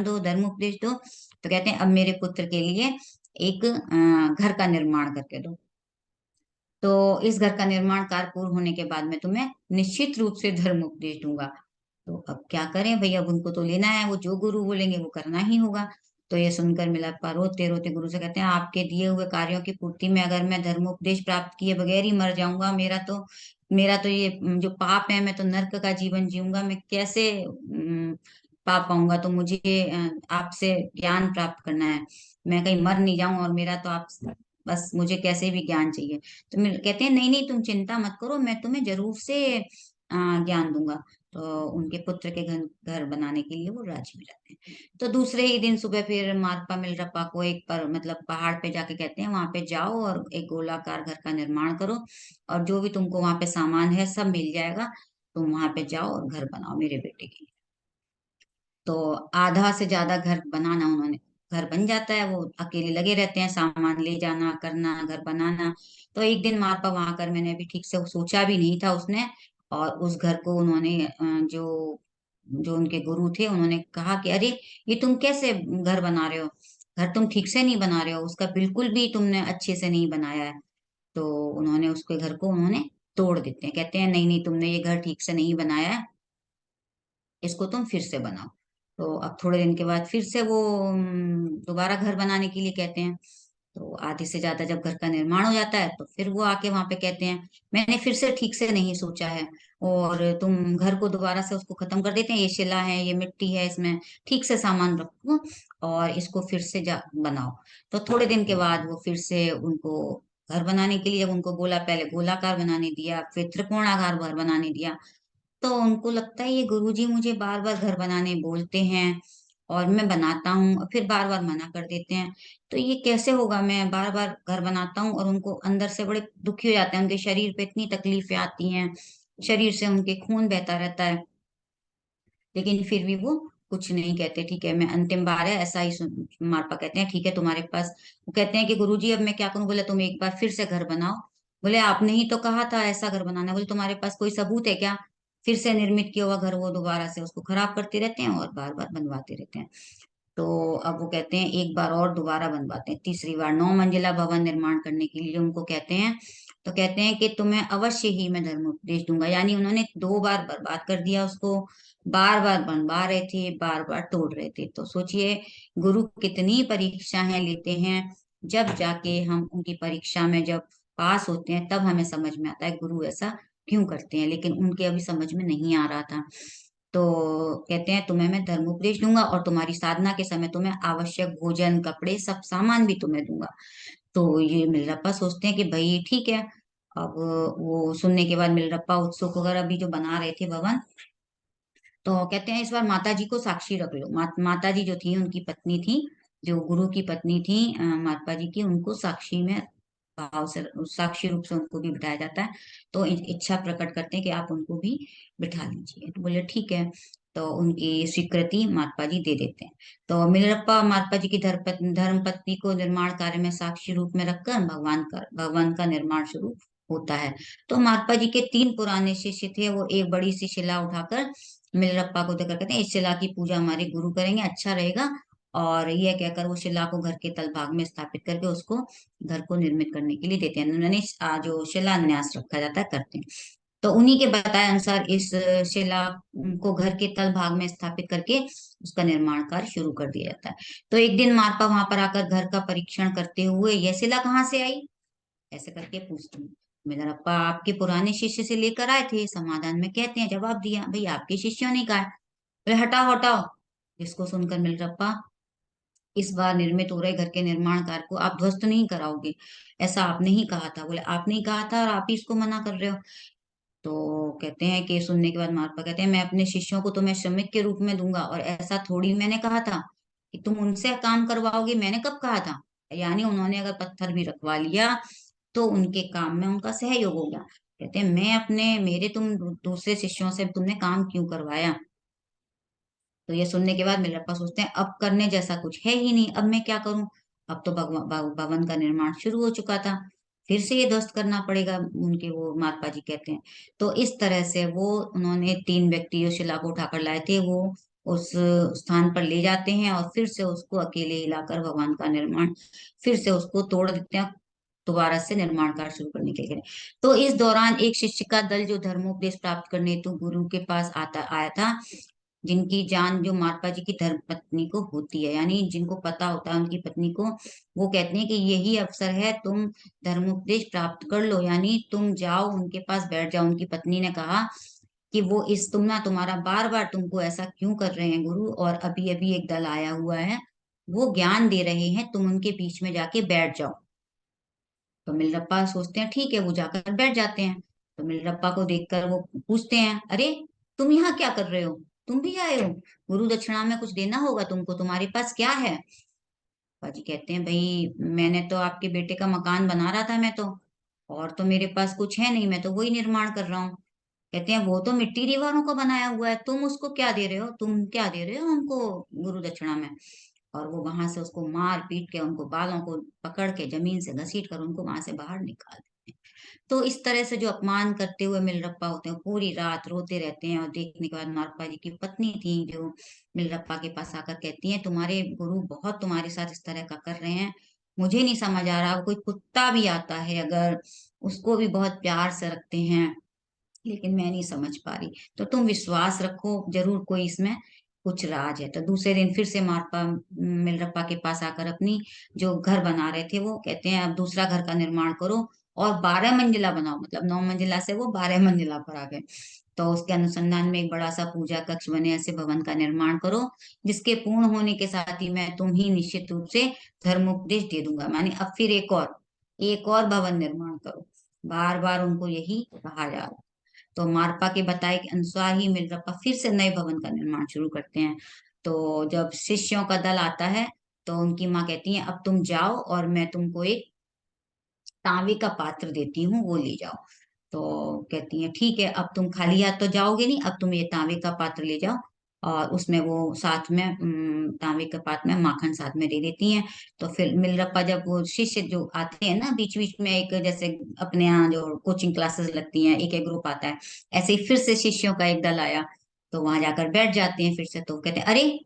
दो, धर्म उपदेश दो, तो कहते हैं अब मेरे पुत्र के लिए एक घर का निर्माण करके दो। तो इस घर का निर्माण कार्य पूर्ण होने के बाद मैं तुम्हें निश्चित रूप से धर्म उपदेश दूंगा। तो अब क्या करें भैया, अब उनको तो लेना है, वो जो गुरु बोलेंगे वो करना ही होगा। तो ये सुनकर मिलापा रोते रोते गुरु से कहते हैं आपके दिए हुए कार्यों की पूर्ति में अगर मैं धर्मोपदेश प्राप्त किए बगैर ही मर जाऊंगा, मेरा तो ये जो पाप है, मैं तो नर्क का जीवन जीऊंगा, मैं कैसे पा पाऊंगा। तो मुझे आपसे ज्ञान प्राप्त करना है, मैं कहीं मर नहीं जाऊं, और मेरा तो आप बस मुझे कैसे भी ज्ञान चाहिए। तो कहते हैं नहीं नहीं, तुम चिंता मत करो, मैं तुम्हें जरूर से ज्ञान दूंगा। तो उनके पुत्र के घर घर बनाने के लिए वो राजी हो जाते हैं। तो दूसरे ही दिन सुबह फिर मारपा मिलरपा को एक पर मतलब पहाड़ पे जाके कहते हैं वहां पे जाओ और एक गोलाकार घर का निर्माण करो, और जो भी तुमको वहां पे सामान है सब मिल जाएगा, तुम वहां पे जाओ और घर बनाओ मेरे बेटे के लिए। तो आधा से ज्यादा घर बनाना उन्होंने, घर बन जाता है, वो अकेले लगे रहते हैं सामान ले जाना करना घर बनाना। तो एक दिन मापा वहां कर, मैंने अभी ठीक से सोचा भी नहीं था उसने, और उस घर को उन्होंने जो जो उनके गुरु थे उन्होंने कहा कि अरे ये तुम कैसे घर बना रहे हो, घर तुम ठीक से नहीं बना रहे हो, उसका बिल्कुल भी तुमने अच्छे से नहीं बनाया है। तो उन्होंने उसके घर को उन्होंने तोड़ देते हैं, कहते हैं नहीं नहीं, तुमने ये घर ठीक से नहीं बनाया है, इसको तुम फिर से बनाओ। तो अब थोड़े दिन के बाद फिर से वो दोबारा घर बनाने के लिए कहते हैं। तो आधे से ज्यादा जब घर का निर्माण हो जाता है तो फिर वो आके वहां पे कहते हैं मैंने फिर से ठीक से नहीं सोचा है, और तुम घर को दोबारा से उसको खत्म कर देते हैं, ये शिला है ये मिट्टी है, इसमें ठीक से सामान रखो और इसको फिर से जा बनाओ। तो थोड़े दिन के बाद वो फिर से उनको घर बनाने के लिए, जब उनको बोला, पहले गोलाकार बनाने दिया फिर त्रिकोणाकार घर बनाने दिया, तो उनको लगता है ये गुरुजी मुझे बार बार घर बनाने बोलते हैं और मैं बनाता हूँ और फिर बार बार मना कर देते हैं, तो ये कैसे होगा, मैं बार बार घर बनाता हूँ और उनको अंदर से बड़े दुखी हो जाते हैं, उनके शरीर पे इतनी तकलीफें आती हैं, शरीर से उनके खून बहता रहता है। लेकिन फिर भी वो कुछ नहीं कहते। ठीक है, मैं अंतिम बार है ऐसा ही मारपा कहते हैं ठीक है तुम्हारे पास। वो कहते हैं कि गुरुजी अब मैं क्या करूं। बोले तुम एक बार फिर से घर बनाओ। बोले आपने ही तो कहा था ऐसा घर बनाना। बोले तुम्हारे पास कोई सबूत है क्या। फिर से निर्मित किया हुआ घर वो दोबारा से उसको खराब करते रहते हैं और बार बार बनवाते रहते हैं। तो अब वो कहते हैं एक बार और दोबारा बनवाते हैं, तीसरी बार 9 मंजिला भवन निर्माण करने के लिए उनको कहते हैं। तो कहते हैं कि तुम्हें अवश्य ही मैं धर्म उपदेश दूंगा। यानी उन्होंने 2 बार बर्बाद कर दिया उसको, बार बार बनवा रहे थे, बार बार तोड़ रहे थे। तो सोचिए गुरु कितनी परीक्षाएं लेते हैं। जब जाके हम उनकी परीक्षा में जब पास होते हैं तब हमें समझ में आता है गुरु ऐसा क्यों करते हैं। लेकिन उनके अभी समझ में नहीं आ रहा था। तो कहते हैं तुम्हें मैं धर्म उपदेश दूंगा और तुम्हारी साधना के समय तुम्हें आवश्यक भोजन कपड़े सब सामान भी तुम्हें दूंगा। तो ये मिलरप्पा सोचते हैं कि भाई ठीक है। अब वो सुनने के बाद मिलरप्पा उत्सुक होकर अभी जो बना रहे थे भवन, तो कहते हैं इस बार माता जी को साक्षी रख लो। माता जी जो थी उनकी पत्नी थी, जो गुरु की पत्नी थी महात्मा जी की, उनको साक्षी में भाव से साक्षी रूप से उनको भी बिठाया जाता है। तो इच्छा प्रकट करते हैं कि आप उनको भी बिठा लीजिए। तो बोले ठीक है। तो उनकी स्वीकृति महात्मा जी दे देते हैं। तो मिलरप्पा महात्मा जी की धर्म पत्नी को निर्माण कार्य में साक्षी रूप में रखकर भगवान का निर्माण शुरू होता है। तो महात्मा जी के 3 पुराने शिष्य थे, वो एक बड़ी सी शिला उठाकर मिलरप्पा को देकर कहते हैं इस शिला की पूजा हमारे गुरु करेंगे, अच्छा रहेगा। और यह कहकर वो शिला को घर के तल भाग में स्थापित करके उसको घर को निर्मित करने के लिए देते हैं। उन्होंने जो शिलान्यास रखा जाता है करते हैं। तो उन्हीं के बताए अनुसार इस शिला को घर के तल भाग में स्थापित करके उसका निर्माण कार्य शुरू कर दिया जाता है। तो एक दिन मारपा वहां पर आकर घर का परीक्षण करते हुए यह शिला कहाँ से आई ऐसे करके पूछते हैं। मिलरप्पा आपके पुराने शिष्य से लेकर आए थे, समाधान में कहते हैं जवाब दिया भाई आपके शिष्यों ने कहा है। बोले हटाओ हटाओ। जिसको सुनकर मिलरप्पा इस बार निर्मित हो रहे घर के निर्माण कार्य को आप ध्वस्त नहीं कराओगे, ऐसा आपने ही कहा था। बोले आपने ही कहा था और आप ही इसको मना कर रहे हो। तो कहते हैं कि सुनने के बाद मारपा कहते हैं मैं अपने शिष्यों को तो मैं श्रमिक के रूप में दूंगा और ऐसा थोड़ी मैंने कहा था कि तुम उनसे काम करवाओगे, मैंने कब कहा था। यानी उन्होंने अगर पत्थर भी रखवा लिया तो उनके काम में उनका सहयोग हो गया। कहते हैं मैं अपने मेरे तुम दूसरे शिष्यों से तुमने काम क्यों करवाया। तो ये सुनने के बाद मिलरप्पा सोचते हैं अब करने जैसा कुछ है ही नहीं, अब मैं क्या करूं। अब तो भवन का निर्माण शुरू हो चुका था, फिर से ये ध्वस्त करना पड़ेगा उनके वो मारपा जी कहते हैं। तो इस तरह से वो उन्होंने 3 व्यक्ति जो शिला को उठाकर लाए थे वो उस स्थान पर ले जाते हैं और फिर से उसको अकेले हिलाकर भगवान का निर्माण फिर से उसको तोड़ देते हैं, दोबारा से निर्माण कार्य शुरू करने के लिए। तो इस दौरान एक शिष्य का दल जो धर्मोपदेश प्राप्त करने हेतु गुरु के पास आता आया था, जिनकी जान जो माता जी की धर्म पत्नी को होती है, यानी जिनको पता होता है उनकी पत्नी को, वो कहते हैं कि यही अवसर है तुम धर्मोपदेश प्राप्त कर लो, यानी तुम जाओ उनके पास बैठ जाओ। उनकी पत्नी ने कहा कि वो इस तुम ना तुम्हारा बार बार तुमको ऐसा क्यों कर रहे हैं गुरु, और अभी अभी एक दल आया हुआ है वो ज्ञान दे रहे हैं, तुम उनके बीच में जाके बैठ जाओ। तो मिलरप्पा सोचते हैं ठीक है, वो जाकर बैठ जाते हैं। तो मिलरप्पा को देखकर वो पूछते हैं अरे तुम यहाँ क्या कर रहे हो, तुम भी आए हो। गुरु दक्षिणा में कुछ देना होगा तुमको, तुम्हारे पास क्या है। बाजी कहते हैं भाई मैंने तो आपके बेटे का मकान बना रहा था, मैं तो और तो मेरे पास कुछ है नहीं, मैं तो वही निर्माण कर रहा हूँ। कहते हैं वो तो मिट्टी दीवारों को बनाया हुआ है, तुम उसको क्या दे रहे हो, तुम क्या दे रहे हो हमको गुरु दक्षिणा में। और वो वहां से उसको मार पीट के उनको बालों को पकड़ के जमीन से घसीट कर उनको वहां से बाहर निकाल देते हैं। तो इस तरह से जो अपमान करते हुए मिलरप्पा होते हैं पूरी रात रोते रहते हैं। और देखने के बाद मारप्पा जी की पत्नी थी जो मिलरप्पा के पास आकर कहती हैं तुम्हारे गुरु बहुत तुम्हारे साथ इस तरह का कर रहे हैं, मुझे नहीं समझ आ रहा। कोई कुत्ता भी आता है अगर उसको भी बहुत प्यार से रखते हैं, लेकिन मैं नहीं समझ पा रही। तो तुम विश्वास रखो जरूर कोई इसमें कुछ राज है। तो दूसरे दिन फिर से मारपा मिलरप्पा के पास आकर अपनी जो घर बना रहे थे वो कहते हैं अब दूसरा घर का निर्माण करो और 12 मंजिला बनाओ। मतलब 9 मंजिला से वो 12 मंजिला पर आ गए। तो उसके अनुसंधान में एक बड़ा सा पूजा कक्ष बने ऐसे भवन का निर्माण करो जिसके पूर्ण होने के साथ ही मैं तुम ही निश्चित रूप से धर्मोपदेश दे दूंगा। माने अब फिर एक और भवन निर्माण करो। बार बार उनको यही कहा जा रहा। तो मारपा के बताए के अनुसार ही मिलरप्पा फिर से नए भवन का निर्माण शुरू करते हैं। तो जब शिष्यों का दल आता है तो उनकी माँ कहती है अब तुम जाओ और मैं तुमको एक तांबे का पात्र देती हूँ वो ले जाओ। तो कहती है ठीक है, अब तुम खाली हाथ तो जाओगे नहीं, अब तुम ये तांबे का पात्र ले जाओ और उसमें वो साथ में तांबे के पात्र में माखन साथ में दे देती हैं। तो फिर मिलरप्पा जब वो शिष्य जो आते हैं ना बीच बीच में, एक जैसे अपने यहाँ जो कोचिंग क्लासेस लगती हैं, एक एक ग्रुप आता है, ऐसे ही फिर से शिष्यों का एक दल आया। तो वहां जाकर बैठ जाते हैं फिर से। तो कहते हैं, अरे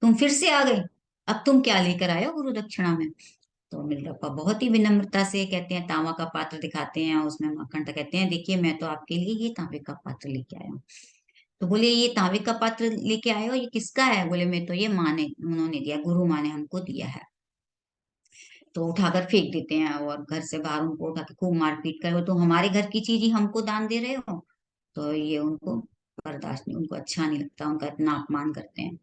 तुम फिर से आ गए, अब तुम क्या लेकर आए हो गुरु दक्षिणा में? तो मिलरप्पा बहुत ही विनम्रता से कहते हैं, तांबा का पात्र दिखाते हैं, उसमें माखन, तो कहते हैं, देखिए मैं तो आपके लिए ये तांबे का पात्र लेके आया हूँ। तो बोले, ये तांबे का पात्र लेके आए हो, ये किसका है? बोले, मैं तो ये माँ ने, उन्होंने दिया, गुरु माँ ने हमको दिया है। तो उठाकर फेंक देते हैं और घर से बाहर उनको उठा के खूब मारपीट कर, वो तो हमारे घर की चीज ही हमको दान दे रहे हो। तो ये उनको बर्दाश्त नहीं, उनको अच्छा नहीं लगता, उनका इतना अपमान करते हैं।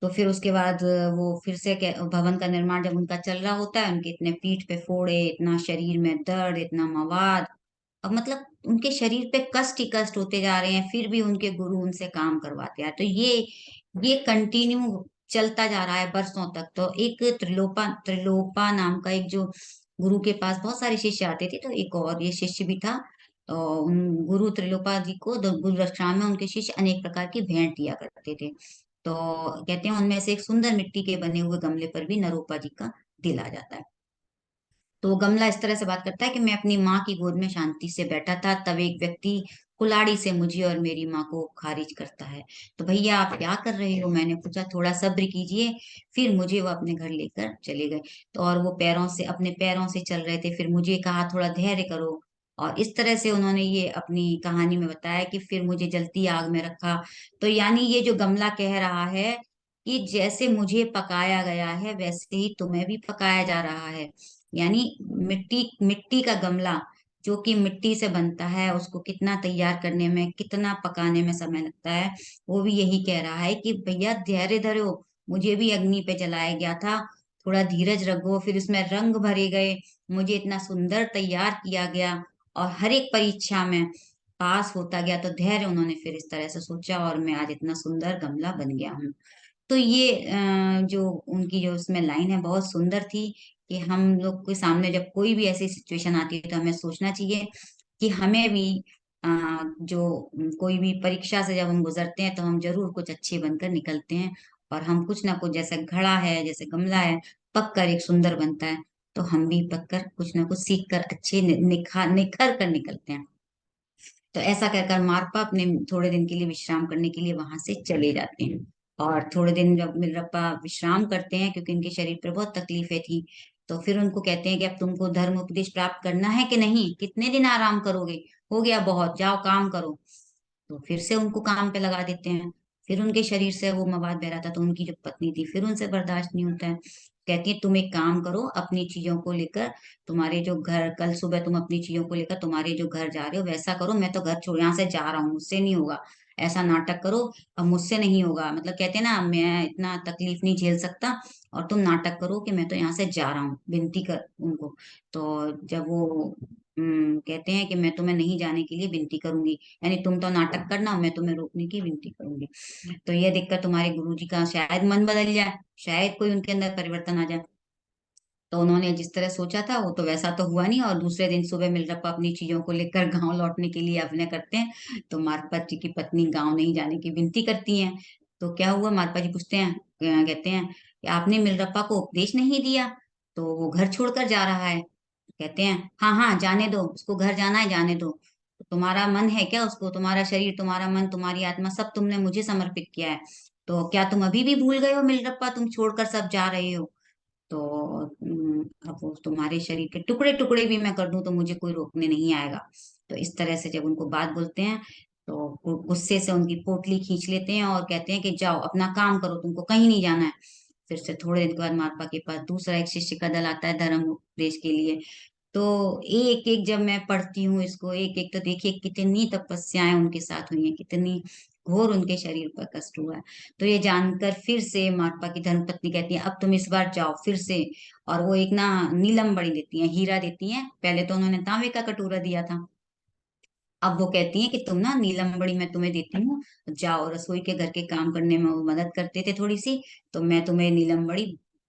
तो फिर उसके बाद वो फिर से भवन का निर्माण जब उनका चल रहा होता है, उनके इतने पीठ पे फोड़े, इतना शरीर में दर्द, इतना मवाद, अब मतलब उनके शरीर पे कष्ट ही कष्ट होते जा रहे हैं, फिर भी उनके गुरु उनसे काम करवाते हैं। तो ये कंटिन्यू चलता जा रहा है बरसों तक। तो एक त्रिलोपा त्रिलोपा नाम का एक जो गुरु के पास बहुत सारे शिष्य आते थे, तो एक और ये शिष्य भी था। तो उन गुरु त्रिलोपा जी को गुरु रक्षाम में उनके शिष्य अनेक प्रकार की भेंट दिया करते थे। तो कहते हैं उनमें से एक सुंदर मिट्टी के बने हुए गमले पर भी नरोपा जी का दिल आ जाता है। तो वो गमला इस तरह से बात करता है कि मैं अपनी माँ की गोद में शांति से बैठा था, तब एक व्यक्ति कुल्हाड़ी से मुझे और मेरी माँ को खारिज करता है। तो भैया आप क्या कर रहे हो? मैंने पूछा, थोड़ा सब्र कीजिए। फिर मुझे वो अपने घर लेकर चले गए। तो और वो पैरों से, अपने पैरों से चल रहे थे, फिर मुझे कहा थोड़ा धैर्य करो। और इस तरह से उन्होंने ये अपनी कहानी में बताया कि फिर मुझे जलती आग में रखा। तो यानी ये जो गमला कह रहा है कि जैसे मुझे पकाया गया है वैसे ही तुम्हें भी पकाया जा रहा है। यानी मिट्टी मिट्टी का गमला जो कि मिट्टी से बनता है, उसको कितना तैयार करने में, कितना पकाने में समय लगता है, वो भी यही कह रहा है कि भैया धैर्य धरो, मुझे भी अग्नि पे जलाया गया था, थोड़ा धीरज रखो। फिर उसमें रंग भरे गए, मुझे इतना सुंदर तैयार किया गया और हर एक परीक्षा में पास होता गया। तो धैर्य उन्होंने फिर इस तरह से सोचा और मैं आज इतना सुंदर गमला बन गया हूँ। तो ये जो उनकी जो उसमें लाइन है बहुत सुंदर थी कि हम लोग के सामने जब कोई भी ऐसी सिचुएशन आती है तो हमें सोचना चाहिए कि हमें भी अ, जो कोई भी परीक्षा से जब हम गुजरते हैं तो हम जरूर कुछ अच्छे बनकर निकलते हैं। और हम कुछ ना कुछ, जैसे घड़ा है, जैसे गमला है, पक कर एक सुंदर बनता है, तो हम भी पक कर कुछ ना कुछ सीख कर अच्छे निखर कर निकलते हैं। तो ऐसा कहकर मारपा अपने थोड़े दिन के लिए विश्राम करने के लिए वहां से चले जाते हैं। और थोड़े दिन जब मिलरप्पा विश्राम करते हैं, क्योंकि उनके शरीर पर बहुत तकलीफें थी, तो फिर उनको कहते हैं कि अब तुमको धर्म उपदेश प्राप्त करना है कि नहीं, कितने दिन आराम करोगे, हो गया बहुत, जाओ काम करो। तो फिर से उनको काम पे लगा देते हैं। फिर उनके शरीर से वो मवाद बह रहा था, तो उनकी जो पत्नी थी फिर उनसे बर्दाश्त नहीं होता है, कहती है तुम एक काम करो अपनी चीजों को लेकर, तुम्हारे जो घर, कल सुबह तुम अपनी चीजों को लेकर तुम्हारे जो घर जा रहे हो वैसा करो, मैं तो घर छोड़ यहाँ से जा रहा हूँ, मुझसे नहीं होगा, ऐसा नाटक करो, अब मुझसे नहीं होगा, मतलब कहते हैं ना, मैं इतना तकलीफ नहीं झेल सकता और तुम नाटक करो कि मैं तो यहाँ से जा रहा हूँ, विनती कर उनको। तो जब वो कहते हैं कि मैं तुम्हें नहीं जाने के लिए विनती करूंगी, यानी तुम तो नाटक करना, मैं तुम्हें रोकने की विनती करूंगी, तो यह देखकर तुम्हारे गुरुजी का शायद मन बदल जाए, शायद कोई उनके अंदर परिवर्तन आ जाए। तो उन्होंने जिस तरह सोचा था वो तो वैसा तो हुआ नहीं, और दूसरे दिन सुबह मिलरप्पा अपनी चीजों को लेकर गांव लौटने के लिए अभिनय करते हैं। तो मारपत जी की पत्नी गांव नहीं जाने की विनती करती हैं। तो क्या हुआ, मारपा जी पूछते हैं, कहते हैं कि आपने मिलरप्पा को उपदेश नहीं दिया, तो वो घर छोड़कर जा रहा है। कहते हैं, हाँ हाँ जाने दो, उसको घर जाना है, जाने दो, तुम्हारा मन है क्या उसको, तुम्हारा शरीर, तुम्हारा मन, तुम्हारी आत्मा सब तुमने मुझे समर्पित किया है, तो क्या तुम अभी भी भूल गए हो मिलरप्पा, तुम छोड़कर सब जा रहे हो? तो अब वो तुम्हारे शरीर के टुकड़े टुकड़े भी मैं कर दूं तो मुझे कोई रोकने नहीं आएगा। तो इस तरह से जब उनको बात बोलते हैं, तो वो गुस्से से उनकी पोटली खींच लेते हैं और कहते हैं कि जाओ अपना काम करो, तुमको कहीं नहीं जाना है। फिर से थोड़े दिन के बाद मारपा के पास दूसरा एक शिष्य का दल आता है धर्म उपदेश के लिए। तो एक एक जब मैं पढ़ती हूँ इसको, एक एक, तो देखिए कितनी तपस्याएं उनके साथ हुई हैं, कितनी घोर उनके शरीर पर कष्ट हुआ है। तो ये जानकर फिर से मारपा की धर्मपत्नी कहती है, अब तुम इस बार जाओ फिर से। और वो एक ना नीलम बड़ी देती हैं, हीरा देती हैं, पहले तो उन्होंने तांबे का कटोरा दिया था, अब वो कहती हैं कि तुम ना नीलम बड़ी मैं तुम्हें देती हूँ, जाओ रसोई के घर के काम करने में वो मदद करते थे थोड़ी सी, तो मैं तुम्हें नीलम बड़ी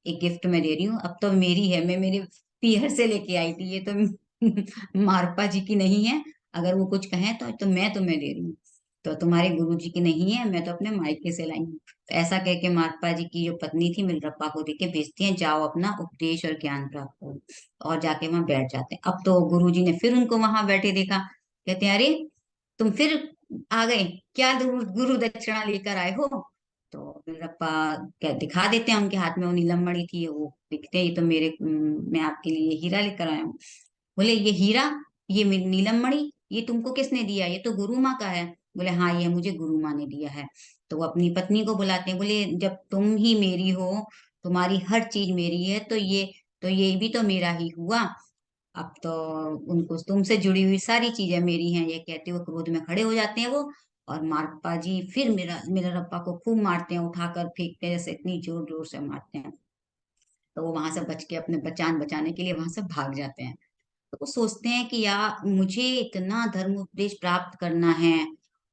एक गिफ्ट में दे रही हूँ, अब तो मेरी है, मैं मेरे पीहर से लेके आई थी, ये तो मारपा जी की नहीं है, अगर वो कुछ कहें तो मैं तुम्हें दे रही हूँ। तो तुम्हारे गुरुजी की नहीं है, मैं तो अपने मायके से लाई हूँ। तो ऐसा कह के मारपा जी की जो पत्नी थी मिलरप्पा को देके भेजती है, जाओ अपना उपदेश और ज्ञान प्राप्त करो। और जाके वहां बैठ जाते हैं। अब तो गुरुजी ने फिर उनको वहां बैठे देखा, कहते हैं अरे तुम फिर आ गए, क्या गुरु दक्षिणा लेकर आए हो? तो मिलरप्पा क्या दिखा देते हैं, उनके हाथ में वो नीलम मणि थी, वो दिखते हैं, ये तो मैं आपके लिए हीरा लेकर आया हूँ। बोले ये हीरा, ये नीलम मणि, ये तुमको किसने दिया? ये तो गुरु माँ का है। बोले हाँ ये मुझे गुरु माँ ने दिया है। तो वो अपनी पत्नी को बुलाते हैं, बोले जब तुम ही मेरी हो, तुम्हारी हर चीज मेरी है, तो ये भी तो मेरा ही हुआ। अब तो उनको तुमसे जुड़ी हुई सारी चीजें मेरी हैं, ये कहते हुए क्रोध में खड़े हो जाते हैं वो। और मारप्पा जी फिर मेरा रप्पा को खूब मारते हैं, उठाकर फेंकते हैं, जैसे इतनी जोर जोर से मारते हैं। तो वो वहां से बच के अपने बचान बचाने के लिए वहां से भाग जाते हैं। तो वो सोचते हैं कि यार मुझे इतना धर्म उपदेश प्राप्त करना है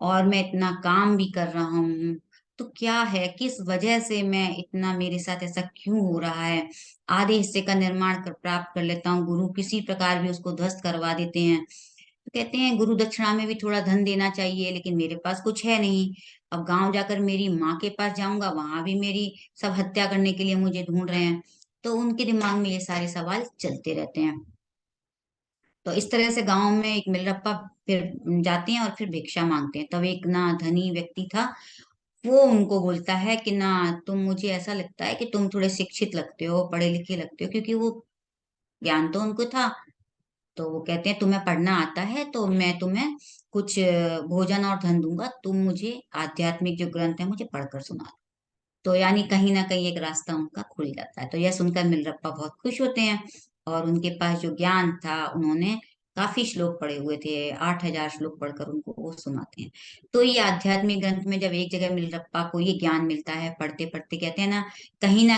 और मैं इतना काम भी कर रहा हूँ, तो क्या है, किस वजह से मैं इतना, मेरे साथ ऐसा क्यों हो रहा है? आधे हिस्से का निर्माण प्राप्त कर लेता हूँ, गुरु किसी प्रकार भी उसको ध्वस्त करवा देते हैं। तो कहते हैं गुरु दक्षिणा में भी थोड़ा धन देना चाहिए, लेकिन मेरे पास कुछ है नहीं। अब गांव जाकर मेरी माँ के पास जाऊंगा, वहां भी मेरी सब हत्या करने के लिए मुझे ढूंढ रहे हैं। तो उनके दिमाग में ये सारे सवाल चलते रहते हैं। तो इस तरह से गांव में एक मिलरप्पा फिर जाते हैं और फिर भिक्षा मांगते हैं। तब एक ना धनी व्यक्ति था, वो उनको बोलता है कि ना, तुम, मुझे ऐसा लगता है कि तुम थोड़े शिक्षित लगते हो, पढ़े लिखे लगते हो, क्योंकि वो ज्ञान तो उनको था। तो वो कहते हैं तुम्हें पढ़ना आता है तो मैं तुम्हें कुछ भोजन और धन दूंगा, तुम मुझे आध्यात्मिक जो ग्रंथ है मुझे पढ़कर सुना दो। तो यानी कहीं ना कहीं एक रास्ता उनका खुल जाता है। तो यह सुनकर मिलरप्पा बहुत खुश होते हैं। और उनके पास जो ज्ञान था, उन्होंने काफी श्लोक पढ़े हुए थे, 8,000 श्लोक पढ़कर उनको वो सुनाते हैं। तो ये आध्यात्मिक ग्रंथ में जब एक जगह मिलरप्पा को ये ज्ञान मिलता है, पढ़ते पढ़ते कहते हैं ना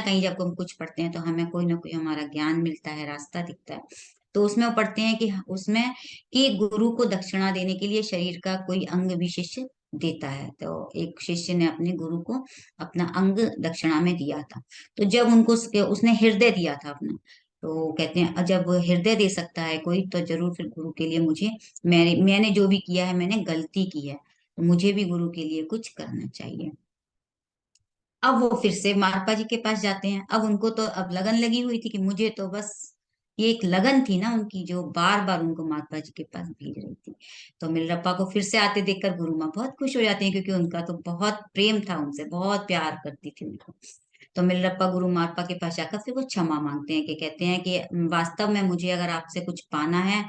कहीं जब हम कुछ पढ़ते हैं तो हमें कोई ना कोई हमारा ज्ञान मिलता है, रास्ता दिखता है। तो उसमें वो पढ़ते हैं कि उसमें कि गुरु को दक्षिणा देने के लिए शरीर का कोई अंग भी शिष्य देता है। तो एक शिष्य ने अपने गुरु को अपना अंग दक्षिणा में दिया था। तो जब उनको उसने हृदय दिया था अपना। तो कहते हैं जब हृदय दे सकता है कोई, तो जरूर फिर गुरु के लिए मुझे, मैंने जो भी किया है मैंने गलती की है, तो मुझे भी गुरु के लिए कुछ करना चाहिए। अब वो फिर से मारपा जी के पास जाते हैं। अब उनको तो अब लगन लगी हुई थी कि मुझे तो बस, ये एक लगन थी ना उनकी जो बार बार उनको मारपा जी के पास भेज रही थी। तो मिलरप्पा को फिर से आते देखकर गुरु माँ बहुत खुश हो जाती है, क्योंकि उनका तो बहुत प्रेम था उनसे, बहुत प्यार करती थी उनको। तो मिलरप्पा गुरु मारपा के पास जाकर फिर वो क्षमा मांगते हैं, कि कहते हैं कि वास्तव में मुझे अगर आपसे कुछ पाना है,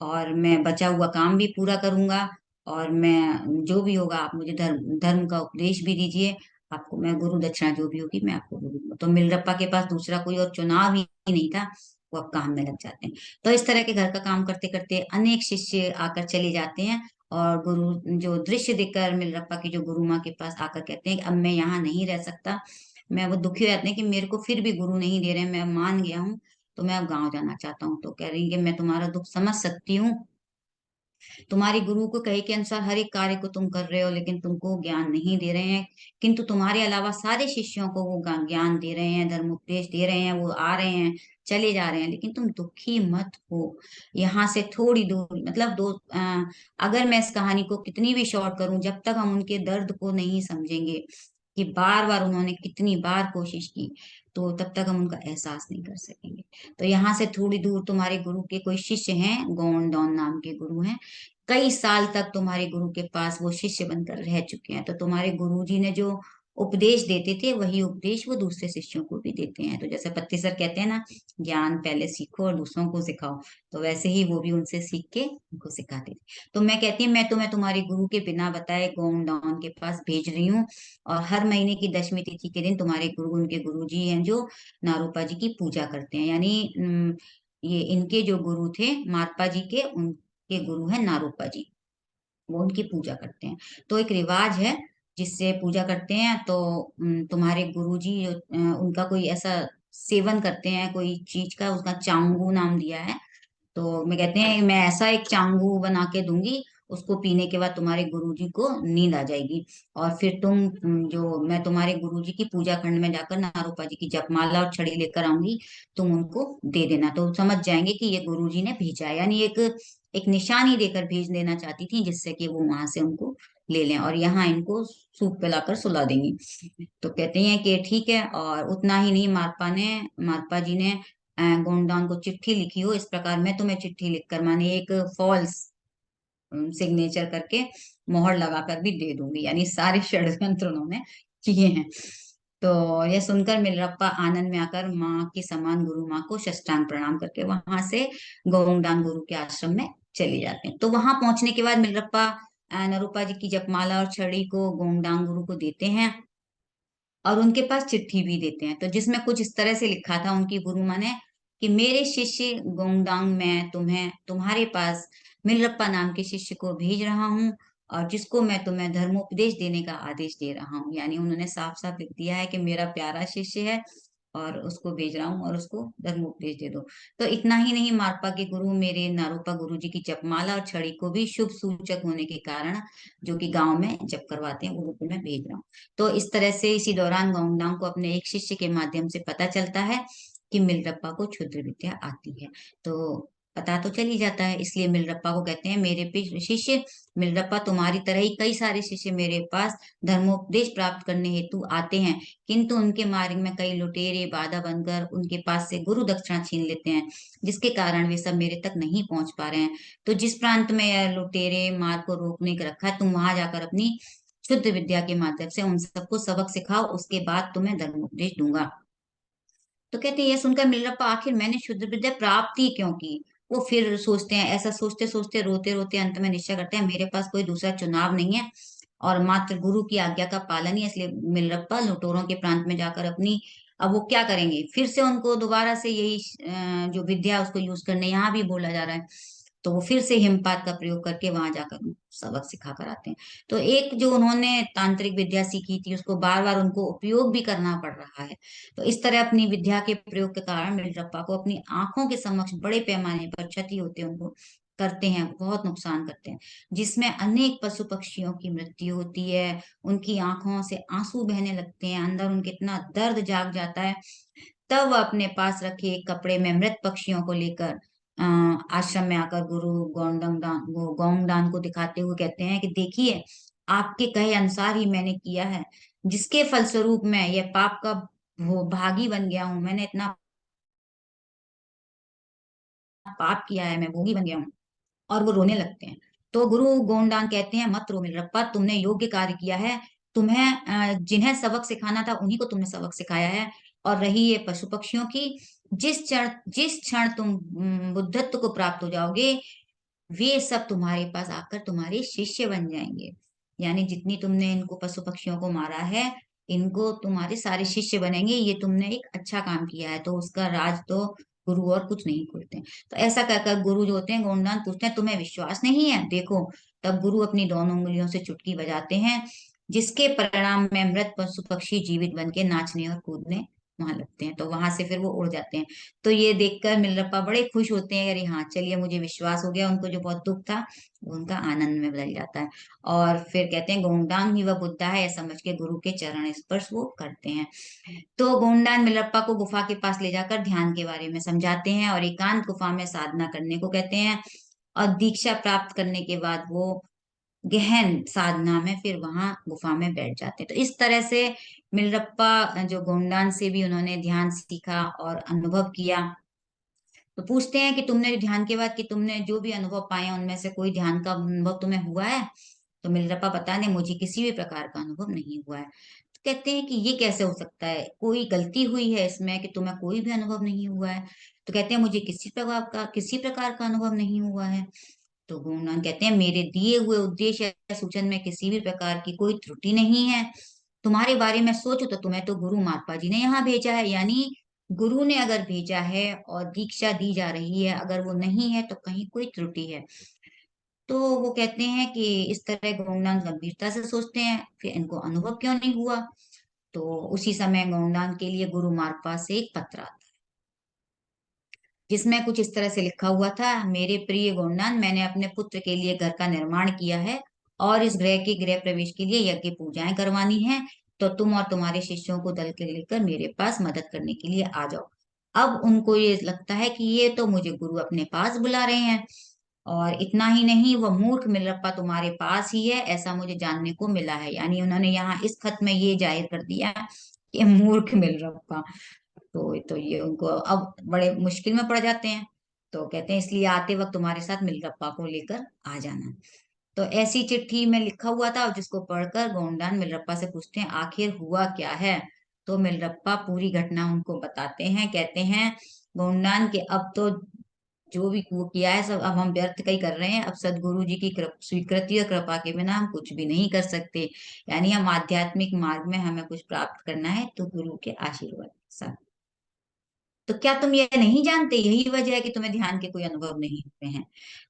और मैं बचा हुआ काम भी पूरा करूंगा, और मैं जो भी होगा आप मुझे धर्म धर्म का उपदेश भी दीजिए, आपको मैं गुरु दक्षिणा जो भी होगी मैं आपको दे दूंगा। तो मिलरप्पा के पास दूसरा कोई और चुनाव ही नहीं था, वो अब काम में लग जाते हैं। तो इस तरह के घर का काम करते करते अनेक शिष्य आकर चले जाते हैं। और गुरु जो दृश्य देखकर मिलरप्पा की जो गुरु माँ के पास आकर कहते हैं कि अब मैं यहाँ नहीं रह सकता। मैं, वो दुखी हो जाते हैं कि मेरे को फिर भी गुरु नहीं दे रहे, मैं मान गया हूँ, तो मैं अब गाँव जाना चाहता हूँ। तो कह रही है कि मैं तुम्हारा दुख समझ सकती हूँ, तुम्हारे गुरु को कहे के अनुसार हर एक कार्य को तुम कर रहे हो, लेकिन तुमको ज्ञान नहीं दे रहे हैं। किंतु तुम्हारे अलावा सारे शिष्यों को वो ज्ञान दे रहे हैं, धर्म उपदेश दे रहे हैं, वो आ रहे हैं, चले जा रहे हैं, लेकिन तुम दुखी मत हो। यहाँ से थोड़ी दूर, मतलब अगर मैं इस कहानी को कितनी भी शॉर्ट करूं, जब तक हम उनके दर्द को नहीं समझेंगे कि बार बार उन्होंने कितनी बार कोशिश की, तो तब तक हम उनका एहसास नहीं कर सकेंगे। तो यहाँ से थोड़ी दूर तुम्हारे गुरु के कोई शिष्य हैं, गौंड दौन नाम के गुरु हैं, कई साल तक तुम्हारे गुरु के पास वो शिष्य बनकर रह चुके हैं। तो तुम्हारे गुरु जी ने जो उपदेश देते थे, वही उपदेश वो दूसरे शिष्यों को भी देते हैं। तो जैसे पत्ती सर कहते हैं ना, ज्ञान पहले सीखो और दूसरों को सिखाओ, तो वैसे ही वो भी उनसे सीख के उनको सिखाते थे। तो मैं कहती हूँ, मैं तुम्हें तुम्हारे गुरु के बिना बताए गोंड डॉन के पास भेज रही हूँ। और हर महीने की 10वीं तिथि के दिन तुम्हारे गुरु, उनके गुरु जी हैं जो नारूपा जी की पूजा करते हैं, यानी ये इनके जो गुरु थे मारपा जी के, उनके गुरु हैं नारूपा जी, वो उनकी पूजा करते हैं। तो एक रिवाज है जिससे पूजा करते हैं। तो तुम्हारे गुरुजी उनका कोई ऐसा सेवन करते हैं कोई चीज का, उसका चांगू नाम दिया है। तो मैं कहते हैं मैं ऐसा एक चांगू बना के दूंगी, उसको पीने के बाद तुम्हारे गुरुजी को नींद आ जाएगी। और फिर तुम मैं तुम्हारे गुरुजी की पूजा खंड में जाकर नारूपा जी की जपमाला और छड़ी लेकर आऊंगी, तुम उनको दे देना, तो समझ जाएंगे कि ये गुरुजी ने भेजा है। यानी एक एक निशानी देकर भेज देना चाहती थी, जिससे कि वो वहां से उनको ले लें और यहाँ इनको सूप पिलाकर सुला देंगी। तो कहते हैं कि ठीक है। और उतना ही नहीं, मारपा जी ने गोंडान को चिट्ठी लिखी हो इस प्रकार, मैं तुम्हें चिट्ठी लिखकर माने एक फॉल्स सिग्नेचर करके मोहर लगाकर भी दे दूंगी। यानी सारे षड्यंत्र उन्होंने किए हैं। तो यह सुनकर मिलरप्पा आनंद में आकर माँ की समान गुरु माँ को साष्टांग प्रणाम करके वहां से गोंगडांग गुरु के आश्रम में चले जाते हैं। तो वहां पहुंचने के बाद मिलरप्पा नरूपा जी की जपमाला और छड़ी को गोंगडांग गुरु को देते हैं और उनके पास चिट्ठी भी देते हैं। तो जिसमें कुछ इस तरह से लिखा था उनकी गुरु माँ ने कि मेरे शिष्य गोंगडांग, मैं तुम्हें तुम्हारे पास मिलरप्पा नाम के शिष्य को भेज रहा हूँ और जिसको मैं तुम्हें धर्मोपदेश देने का आदेश दे रहा हूँ। यानी उन्होंने साफ साफ लिख दिया है कि मेरा प्यारा शिष्य है और उसको भेज रहा हूँ और उसको धर्मोपदेश दे दो। तो इतना ही नहीं, मारपा के गुरु मेरे नारूपा गुरु जी की जपमाला और छड़ी को भी शुभ सूचक होने के कारण जो कि गांव में जप करवाते हैं वो मैं भेज रहा हूँ। तो इस तरह से इसी दौरान गोंगडांग को अपने एक शिष्य के माध्यम से पता चलता है कि मिलरप्पा को क्षुद्र विद्या आती है। तो पता तो चल ही जाता है, इसलिए मिलरप्पा को कहते हैं मेरे शिष्य मिलरप्पा, तुम्हारी तरह ही कई सारे शिष्य मेरे पास धर्मोपदेश प्राप्त करने हेतु आते हैं, किंतु उनके मार्ग में कई लुटेरे बाधा बनकर उनके पास से गुरु दक्षिणा छीन लेते हैं, जिसके कारण वे सब मेरे तक नहीं पहुंच पा रहे हैं। तो जिस प्रांत में यह लुटेरे मार्ग को रोकने का रखा है, तुम वहां जाकर अपनी शुद्ध विद्या के माध्यम से उन सबको सबक सिखाओ, उसके बाद तुम्हें धर्मोपदेश दूंगा। तो कहते हैं यह सुनकर मिलरप्पा आखिर मैंने शुद्ध विद्या प्राप्त ही क्यों की। वो फिर सोचते हैं, ऐसा सोचते सोचते रोते रोते अंत में निश्चय करते हैं मेरे पास कोई दूसरा चुनाव नहीं है और मात्र गुरु की आज्ञा का पालन ही है। इसलिए मिलरप्पा लुटेरों के प्रांत में जाकर अपनी, अब वो क्या करेंगे, फिर से उनको दोबारा से यही जो विद्या है उसको यूज करने यहाँ भी बोला जा रहा है। तो वो फिर से हिमपात का प्रयोग करके वहां जाकर उनको सबक सिखा कर आते हैं। तो एक जो उन्होंने तांत्रिक विद्या सीखी थी उसको बार बार उनको उपयोग भी करना पड़ रहा है। तो इस तरह अपनी विद्या के प्रयोग के कारण मिलरप्पा को अपनी आंखों के समक्ष बड़े पैमाने पर क्षति होते हैं, उनको करते हैं, बहुत नुकसान करते हैं, जिसमें अनेक पशु पक्षियों की मृत्यु होती है। उनकी आंखों से आंसू बहने लगते हैं, अंदर उनके इतना दर्द जाग जाता है। तब वह अपने पास रखे एक कपड़े में मृत पक्षियों को लेकर आश्रम में आकर गुरु गोंगडान को दिखाते हुए कहते हैं कि देखिए, आपके कहे अनुसार ही मैंने किया है, जिसके फलस्वरूप मैं यह पाप का वो भागी बन गया हूँ। मैंने इतना पाप किया है, मैं भोगी बन गया हूँ। और वो रोने लगते हैं। तो गुरु गोंडान कहते हैं मत रो मिलरप्पा, तुमने योग्य कार्य किया है। तुम्हें जिन्हें सबक सिखाना था उन्हीं को तुमने सबक सिखाया है। और रही ये पशु पक्षियों की, जिस क्षण तुम बुद्धत्व को प्राप्त हो जाओगे, वे सब तुम्हारे पास आकर तुम्हारे शिष्य बन जाएंगे। यानी जितनी तुमने इनको पशु पक्षियों को मारा है, इनको तुम्हारे सारे शिष्य बनेंगे। ये तुमने एक अच्छा काम किया है, तो उसका राज तो गुरु और कुछ नहीं खोलते हैं। तो ऐसा कहकर गुरु जो होते हैं गोंडान पूछते हैं तुम्हें विश्वास नहीं है, देखो। तब गुरु अपनी दोनों उंगलियों से चुटकी बजाते हैं, जिसके परिणाम में मृत पशु पक्षी जीवित बन के नाचने और कूदने वहां लगते हैं। तो वहां से फिर वो उड़ जाते हैं। तो ये देखकर मिलरप्पा बड़े खुश होते हैं, अरे हाँ चलिए मुझे विश्वास हो गया। उनको जो बहुत दुख था वो उनका आनंद में बदल जाता है। और फिर कहते हैं गोंगडांग ही वह बुद्धा है, ऐसा समझ के गुरु के चरण स्पर्श वो करते हैं। तो गोंडान मिलरप्पा को गुफा के पास ले जाकर ध्यान के बारे में समझाते हैं और एकांत गुफा में साधना करने को कहते हैं। और दीक्षा प्राप्त करने के बाद वो गहन साधना में फिर वहां गुफा में बैठ जाते हैं। तो इस तरह से मिलरप्पा जो गोंडान से भी उन्होंने ध्यान सीखा और अनुभव किया। तो पूछते हैं कि तुमने ध्यान के बाद कि तुमने जो भी अनुभव पाए उनमें से कोई ध्यान का अनुभव तुम्हें हुआ है। तो मिलरप्पा बता ने मुझे किसी भी प्रकार का अनुभव नहीं हुआ है। तो कहते हैं कि ये कैसे हो सकता है, कोई गलती हुई है इसमें कि तुम्हें कोई भी अनुभव नहीं हुआ है। तो कहते हैं मुझे किसी प्रकार का अनुभव नहीं हुआ है। तो गुणगान कहते हैं मेरे दिए हुए उद्देश्य या सूचन में किसी भी प्रकार की कोई त्रुटि नहीं है। तुम्हारे बारे में सोचो तो तुम्हें तो गुरु महात्मा जी ने यहाँ भेजा है। यानी गुरु ने अगर भेजा है और दीक्षा दी जा रही है, अगर वो नहीं है तो कहीं कोई त्रुटि है। तो वो कहते हैं कि इस तरह गौंडांग गंभीरता से सोचते हैं, फिर इनको अनुभव क्यों नहीं हुआ। तो उसी समय गौंडांग के लिए गुरु मार्पा से एक पत्र आता है, जिसमें कुछ इस तरह से लिखा हुआ था, मेरे प्रिय गोंडान, मैंने अपने पुत्र के लिए घर का निर्माण किया है और इस ग्रह के गृह प्रवेश के लिए यज्ञ पूजाएं करवानी है। तो तुम और तुम्हारे शिष्यों को दल के लेकर मेरे पास मदद करने के लिए आ जाओ। अब उनको ये लगता है कि ये तो मुझे गुरु अपने पास बुला रहे हैं। और इतना ही नहीं, वह मूर्ख मिलरप्पा तुम्हारे पास ही है, ऐसा मुझे जानने को मिला है। यानी उन्होंने यहाँ इस खत में ये जाहिर कर दिया कि मूर्ख मिलरप्पा। तो ये उनको अब बड़े मुश्किल में पड़ जाते हैं। तो कहते हैं इसलिए आते वक्त तुम्हारे साथ मिलरप्पा को लेकर आ जाना। तो ऐसी चिट्ठी में लिखा हुआ था, और जिसको पढ़कर गोंडान मिलरप्पा से पूछते हैं आखिर हुआ क्या है। तो मिलरप्पा पूरी घटना उनको बताते हैं। कहते हैं गोंडान के अब तो जो भी वो किया है सब अब हम व्यर्थ का ही कर रहे हैं। अब सदगुरु जी की स्वीकृति और कृपा के बिना हम कुछ भी नहीं कर सकते। यानी हम आध्यात्मिक मार्ग में हमें कुछ प्राप्त करना है तो गुरु के आशीर्वाद के साथ। तो क्या तुम ये नहीं जानते, यही वजह है कि तुम्हें ध्यान के कोई अनुभव नहीं होते हैं।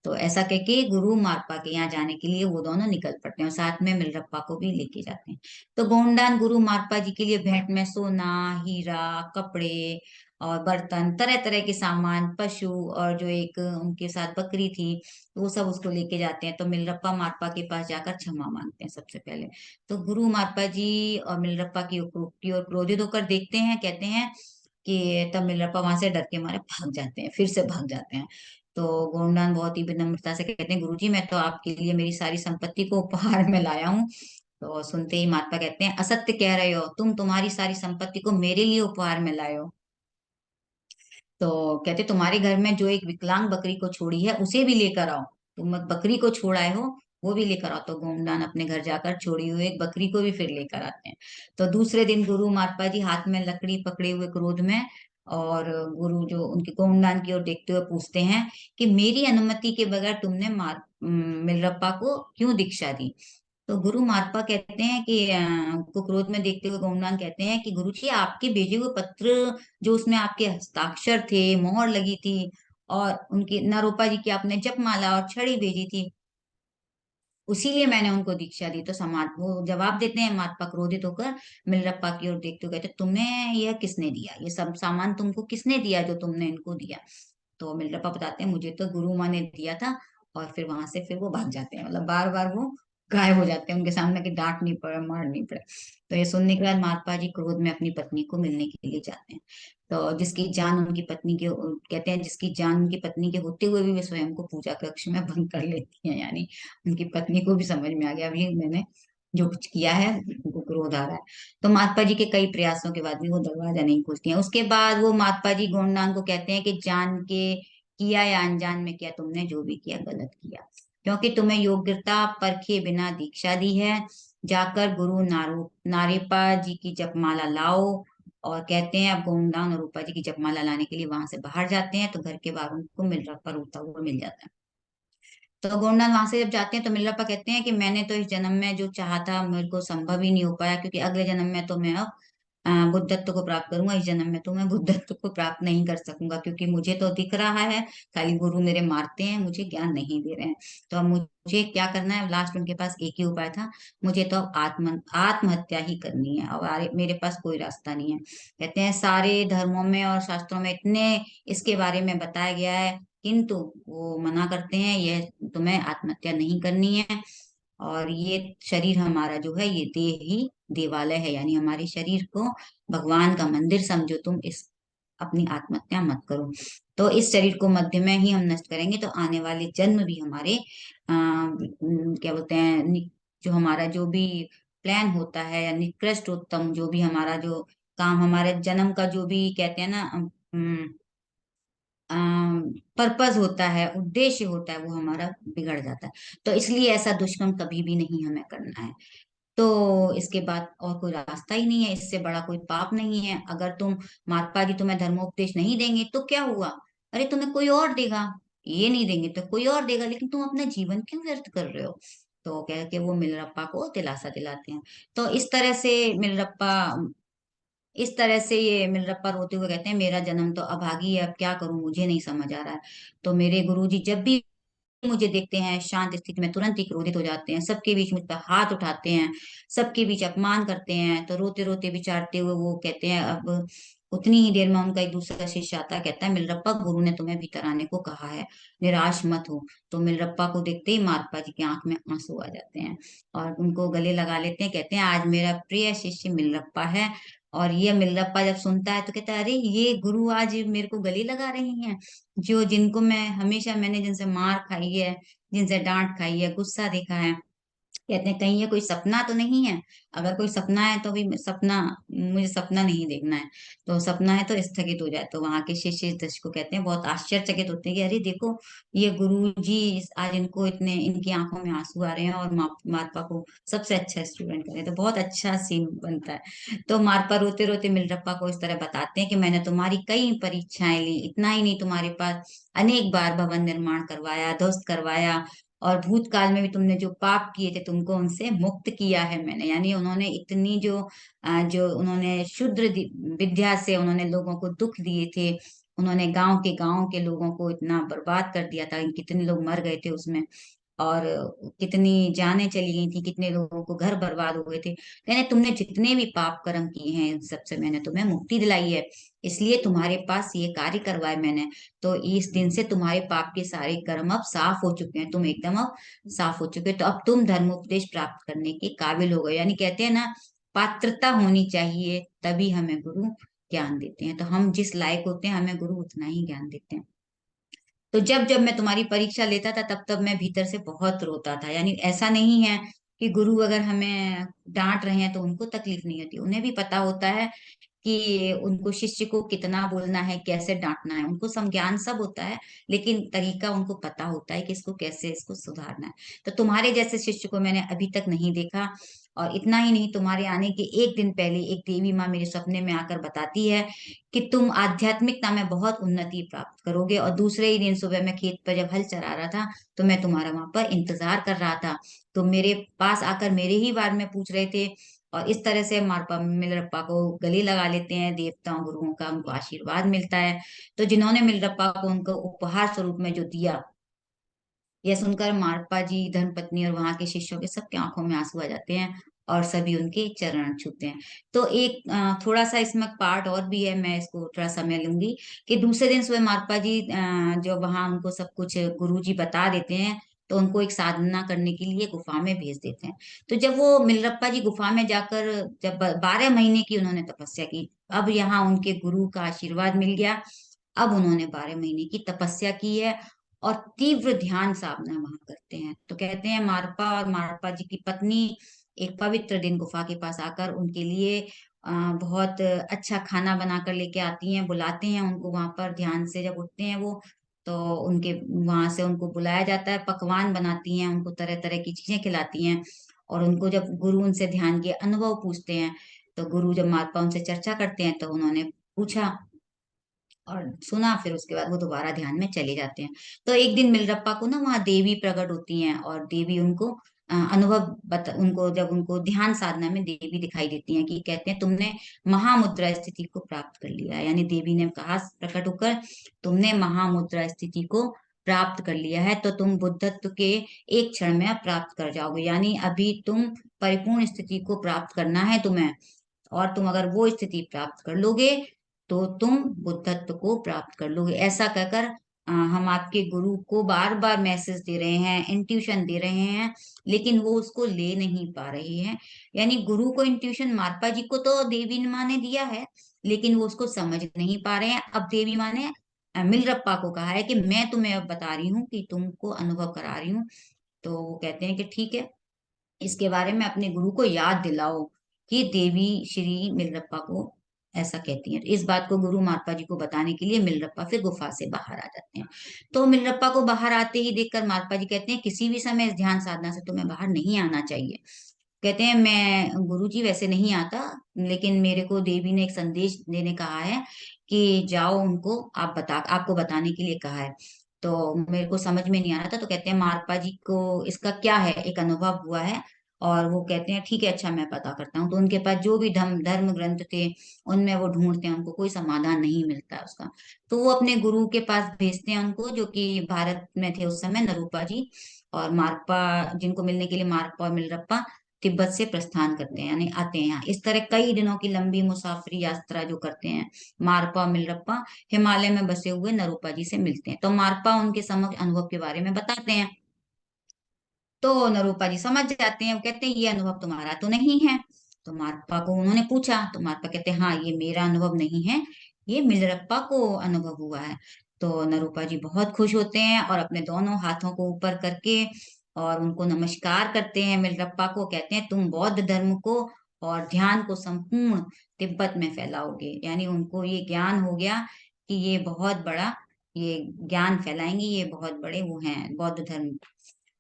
तो ऐसा कह के गुरु मारपा के यहाँ जाने के लिए वो दोनों निकल पड़ते हैं, और साथ में मिलरप्पा को भी लेके जाते हैं। तो गोंडान गुरु मारपा जी के लिए भेंट में सोना, हीरा, कपड़े और बर्तन, तरह तरह के सामान, पशु, और जो एक उनके साथ बकरी थी, तो वो सब उसको लेके जाते हैं। तो मिलरप्पा मारपा के पास जाकर क्षमा मांगते हैं सबसे पहले। तो गुरु मारपा जी और मिलरप्पा की ओर क्रोधित होकर देखते हैं, कहते हैं कि तब मिलरप्पा वहां से डर के मारे भाग जाते हैं, फिर से भाग जाते हैं। तो गोंडान बहुत ही विनम्रता से कहते हैं गुरुजी मैं तो आपके लिए मेरी सारी संपत्ति को उपहार में लाया हूँ। तो सुनते ही महात्मा कहते हैं असत्य कह रहे हो तुम, तुम्हारी सारी संपत्ति को मेरे लिए उपहार में लाए हो। तो कहते तुम्हारे घर में जो एक विकलांग बकरी को छोड़ी है उसे भी लेकर आओ। तुम बकरी को छोड़ आए हो, वो भी लेकर आओ। तो गोमडान अपने घर जाकर छोड़ी हुई एक बकरी को भी फिर लेकर आते हैं। तो दूसरे दिन गुरु मारपा जी हाथ में लकड़ी पकड़े हुए क्रोध में, और गुरु जो उनके गोमडान की ओर देखते हुए पूछते हैं कि मेरी अनुमति के बगैर तुमने मिलरप्पा को क्यों दीक्षा दी। तो गुरु मारपा कहते हैं कि उनको क्रोध में देखते हुए गोमनान कहते हैं कि गुरु जी आपके भेजे हुए पत्र, जो उसमें आपके हस्ताक्षर थे, मोहर लगी थी, और उनकी नारोपा जी की आपने जपमाला और छड़ी भेजी थी, उसीलिए मैंने उनको दीक्षा दी। तो समाज वो जवाब देते हैं महात्मा क्रोधित होकर मिलरप्पा की ओर देखते हुए कहते तुम्हें यह किसने दिया, ये सब सामान तुमको किसने दिया जो तुमने इनको दिया। तो मिलरप्पा बताते हैं मुझे तो गुरु माँ ने दिया था। और फिर वहां से फिर वो भाग जाते हैं, मतलब बार बार वो गायब हो जाते हैं, उनके सामने कि डांट नहीं पड़े, मार नहीं पड़े। तो ये सुनने के बाद मारपा जी क्रोध में अपनी पत्नी को मिलने के लिए जाते हैं। तो जिसकी जान उनकी पत्नी के, कहते हैं जिसकी जान उनकी पत्नी के होते हुए भी वे स्वयं को पूजा कक्ष में बंद कर लेती हैं। यानी उनकी पत्नी को भी समझ में आ गया अभी मैंने जो कुछ किया है, उनको क्रोध आ रहा है। तो महात्मा जी के कई प्रयासों के बाद भी वो दरवाजा नहीं खोलती हैं। उसके बाद वो महात्मा जी गोंडान को कहते हैं कि जान के किया या अनजान में किया, तुमने जो भी किया गलत किया, क्योंकि तुम्हें योग्यता परखे बिना दीक्षा दी है। जाकर गुरु नारेपा जी की जपमाला लाओ। और कहते हैं अब गोंडान और रूपा जी की जपमाला लाने के लिए वहां से बाहर जाते हैं। तो घर के बाहर उनको मिलरप्पा रोता हुआ मिल जाता है। तो गोंडान वहां से जब जाते हैं तो मिलरप्पा कहते हैं कि मैंने तो इस जन्म में जो चाहा था मेरे को संभव ही नहीं हो पाया, क्योंकि अगले जन्म में तो मैं अब बुद्धत्व को प्राप्त करूंगा, इस जन्म में तो मैं बुद्धत्व को प्राप्त नहीं कर सकूंगा, क्योंकि मुझे तो दिख रहा है खाली गुरु मेरे मारते हैं, मुझे ज्ञान नहीं दे रहे हैं। तो अब मुझे क्या करना है, लास्ट उनके पास एक ही उपाय था, मुझे तो अब आत्महत्या ही करनी है। अब मेरे पास कोई रास्ता नहीं है। कहते हैं सारे धर्मों में और शास्त्रों में इतने इसके बारे में बताया गया है, किंतु वो मना करते हैं, यह तुम्हें आत्महत्या नहीं करनी है। और ये शरीर हमारा जो है ये देह ही देवालय है, यानी हमारे शरीर को भगवान का मंदिर समझो तुम, इस अपनी आत्महत्या मत करो। तो इस शरीर को मध्य में ही हम नष्ट करेंगे तो आने वाले जन्म भी हमारे क्या बोलते हैं जो हमारा जो भी प्लान होता है या निकृष्ट उत्तम जो भी हमारा जो काम, हमारे जन्म का जो भी कहते हैं ना पर्पस होता है, उद्देश्य होता है, वो हमारा बिगड़ जाता है। तो इसलिए ऐसा दुष्कर्म कभी भी नहीं हमें करना है। तो इसके बाद और कोई रास्ता ही नहीं है, इससे बड़ा कोई पाप नहीं है। अगर तुम महात्मा जी तुम्हें धर्मोपदेश नहीं देंगे तो क्या हुआ, अरे तुम्हें कोई और देगा, ये नहीं देंगे तो कोई और देगा, लेकिन तुम अपना जीवन क्यों व्यर्थ कर रहे हो। तो कह के वो मिलरप्पा को दिलासा दिलाते हैं। तो इस तरह से ये मिलरप्पा रोते हुए कहते हैं मेरा जन्म तो अभागी है, अब क्या करूं मुझे नहीं समझ आ रहा है। तो मेरे गुरुजी जब भी मुझे देखते हैं शांत स्थिति में तुरंत ही क्रोधित हो जाते हैं, सबके बीच मुझ पर हाथ उठाते हैं, सबके बीच अपमान करते हैं। तो रोते रोते विचारते हुए वो कहते हैं अब उतनी ही देर में उनका एक दूसरा शिष्य आता है, कहता है मिलरप्पा गुरु ने तुम्हें भीतर आने को कहा है, निराश मत हो। तो मिलरप्पा को देखते ही मारप्पा जी की आंख में आंसू आ जाते हैं और उनको गले लगा लेते हैं। कहते हैं आज मेरा प्रिय शिष्य मिलरप्पा है, और ये मिलरप्पा जब सुनता है तो कहता है, अरे ये गुरु आज मेरे को गले लगा रही हैं, जो जिनको मैं हमेशा, मैंने जिनसे मार खाई है, जिनसे डांट खाई है, गुस्सा देखा है। कहते हैं कहीं ये कोई सपना तो नहीं है। अगर कोई सपना है तो भी सपना, मुझे सपना नहीं देखना है। तो सपना है तो स्थगित हो जाए। तो वहां के शिष्य इस दृश्य को कहते हैं, बहुत आश्चर्यचकित होते हैं कि अरे देखो, ये गुरु जी आज इनको इतने, इनकी आंखों में आंसू आ रहे हैं और मारपा को सबसे अच्छा स्टूडेंट करे। तो बहुत अच्छा सीन बनता है। तो मारपा रोते रोते मिलरप्पा को इस तरह बताते हैं कि मैंने तुम्हारी कई परीक्षाएं ली, इतना ही नहीं, तुम्हारे पास अनेक बार भवन निर्माण करवाया, ध्वस्त करवाया, और भूतकाल में भी तुमने जो पाप किए थे तुमको उनसे मुक्त किया है मैंने। यानी उन्होंने इतनी जो जो उन्होंने विद्या से उन्होंने लोगों को दुख दिए थे, उन्होंने गांव के लोगों को इतना बर्बाद कर दिया था, कितने लोग मर गए थे उसमें, और कितनी जानें चली गई थी, कितने लोगों को घर बर्बाद हो गए थे। कहने तुमने जितने भी पाप कर्म किए हैं इन सबसे मैंने तुम्हें मुक्ति दिलाई है, इसलिए तुम्हारे पास ये कार्य करवाए मैंने। तो इस दिन से तुम्हारे पाप के सारे कर्म अब साफ हो चुके हैं, तुम एकदम अब साफ हो चुके हो। तो अब तुम धर्मोपदेश प्राप्त करने के काबिल हो गए। यानी कहते हैं ना, पात्रता होनी चाहिए, तभी हमें गुरु ज्ञान देते हैं। तो हम जिस लायक होते हैं हमें गुरु उतना ही ज्ञान देते हैं। तो जब जब मैं तुम्हारी परीक्षा लेता था तब तब मैं भीतर से बहुत रोता था। यानी ऐसा नहीं है कि गुरु अगर हमें डांट रहे हैं तो उनको तकलीफ नहीं होती, उन्हें भी पता होता है कि उनको शिष्य को कितना बोलना है, कैसे डांटना है, उनको संज्ञान सब होता है, लेकिन तरीका उनको पता होता है कि इसको कैसे, इसको सुधारना है। तो तुम्हारे जैसे शिष्य को मैंने अभी तक नहीं देखा। और इतना ही नहीं, तुम्हारे आने के एक दिन पहले एक देवी माँ मेरे सपने में आकर बताती है कि तुम आध्यात्मिकता में बहुत उन्नति प्राप्त करोगे। और दूसरे ही दिन सुबह मैं खेत पर जब हल चरा रहा था तो मैं तुम्हारा वहां पर इंतजार कर रहा था। तुम मेरे पास आकर मेरे ही बारे में पूछ रहे थे। और इस तरह से मारपा मिलरप्पा को गले लगा लेते हैं देवताओं गुरुओं का, उनको आशीर्वाद मिलता है। तो जिन्होंने मिलरप्पा को उनको उपहार स्वरूप में जो दिया, यह सुनकर मारप्पा जी, धर्मपत्नी और वहां के शिष्यों के सबके आंखों में आंसू आ जाते हैं और सभी उनके चरण छूते हैं। तो एक थोड़ा सा इसमें पार्ट और भी है, मैं इसको थोड़ा समय लूंगी। कि दूसरे दिन सुबह मारप्पा जी जो वहां उनको सब कुछ गुरु जी बता देते हैं, तो उनको एक साधना करने के लिए गुफा में भेज देते हैं। तो जब वो मिलरप्पा जी गुफा में जाकर, जब 12 महीने की उन्होंने तपस्या की, अब यहाँ उनके गुरु का आशीर्वाद मिल गया। अब उन्होंने 12 महीने की तपस्या की है और तीव्र ध्यान साधना वहां करते हैं। तो कहते हैं मारपा और मारपा जी की पत्नी एक पवित्र दिन गुफा के पास आकर उनके लिए बहुत अच्छा खाना बनाकर लेके आती हैं, बुलाते हैं उनको वहां पर। ध्यान से जब उठते हैं वो, तो उनके वहां से उनको बुलाया जाता है, पकवान बनाती हैं, उनको तरह तरह की चीजें खिलाती हैं। और उनको जब गुरु उनसे ध्यान के अनुभव पूछते हैं, तो गुरु जब मारपा उनसे चर्चा करते हैं तो उन्होंने पूछा और सुना, फिर उसके बाद वो दोबारा ध्यान में चले जाते हैं। तो एक दिन मिलरप्पा को ना वहां देवी प्रकट होती हैं, और देवी उनको उनको जब उनको ध्यान साधना में देवी दिखाई देती हैं, कि कहते हैं तुमने महामुद्रा स्थिति को प्राप्त कर लिया है। यानी देवी ने कहा प्रकट होकर, तुमने महामुद्रा स्थिति को प्राप्त कर लिया है, तो तुम बुद्धत्व के एक क्षण में अब प्राप्त कर जाओगे। यानी अभी तुम परिपूर्ण स्थिति को प्राप्त करना है तुम्हें, और तुम अगर वो स्थिति प्राप्त कर लोगे तो तुम बुद्धत्व को प्राप्त कर लोगे। ऐसा कहकर हम आपके गुरु को बार बार मैसेज दे रहे हैं, इंट्यूशन दे रहे हैं, लेकिन वो उसको ले नहीं पा रहे हैं। यानी गुरु को इंट्यूशन, मारपा जी को तो देवी माँ ने दिया है, लेकिन वो उसको समझ नहीं पा रहे हैं। अब देवी माँ ने मिलरप्पा को कहा है कि मैं तुम्हें अब बता रही हूँ, कि तुमको अनुभव करा रही हूँ। तो वो कहते हैं कि ठीक है, इसके बारे में अपने गुरु को याद दिलाओ कि देवी श्री मिलरप्पा को ऐसा कहती हैं। तो इस बात को गुरु मारपा जी को बताने के लिए मिलरप्पा फिर गुफा से बाहर आ जाते हैं। तो मिलरप्पा को बाहर आते ही देखकर मारपा जी कहते हैं, किसी भी समय इस ध्यान साधना से तुम्हें बाहर नहीं आना चाहिए। कहते हैं मैं गुरु जी वैसे नहीं आता, लेकिन मेरे को देवी ने एक संदेश देने कहा है कि जाओ उनको आप बता, आपको बताने के लिए कहा है। तो मेरे को समझ में नहीं आ रहा था। तो कहते हैं मारपा जी को इसका क्या है, एक अनुभव हुआ है। और वो कहते हैं ठीक है, अच्छा मैं पता करता हूँ। तो उनके पास जो भी धर्म धर्म ग्रंथ थे उनमें वो ढूंढते हैं, उनको कोई समाधान नहीं मिलता है उसका। तो वो अपने गुरु के पास भेजते हैं उनको, जो कि भारत में थे उस समय, नरूपा जी। और मारपा, जिनको मिलने के लिए मारपा और मिलरप्पा तिब्बत से प्रस्थान करते हैं, यानी आते हैं यहाँ। इस तरह कई दिनों की लंबी मुसाफरी यात्रा जो करते हैं मारपा और मिलरप्पा, हिमालय में बसे हुए नरूपा जी से मिलते हैं। तो मारपा उनके समक्ष अनुभव के बारे में बताते हैं। तो नरूपा जी समझ जाते हैं, वो कहते हैं ये अनुभव तुम्हारा तो नहीं है। तो मारप्पा को उन्होंने पूछा, तो मारप्पा कहते हैं हाँ ये मेरा अनुभव नहीं है, ये मिलरप्पा को अनुभव हुआ है। तो नरूपा जी बहुत खुश होते हैं और अपने दोनों हाथों को ऊपर करके और उनको नमस्कार करते हैं। मिलरप्पा को कहते हैं तुम बौद्ध धर्म को और ध्यान को संपूर्ण तिब्बत में फैलाओगे, यानी उनको ये ज्ञान हो गया कि ये बहुत बड़ा, ये ज्ञान फैलाएंगे, ये बहुत बड़े वो हैं बौद्ध धर्म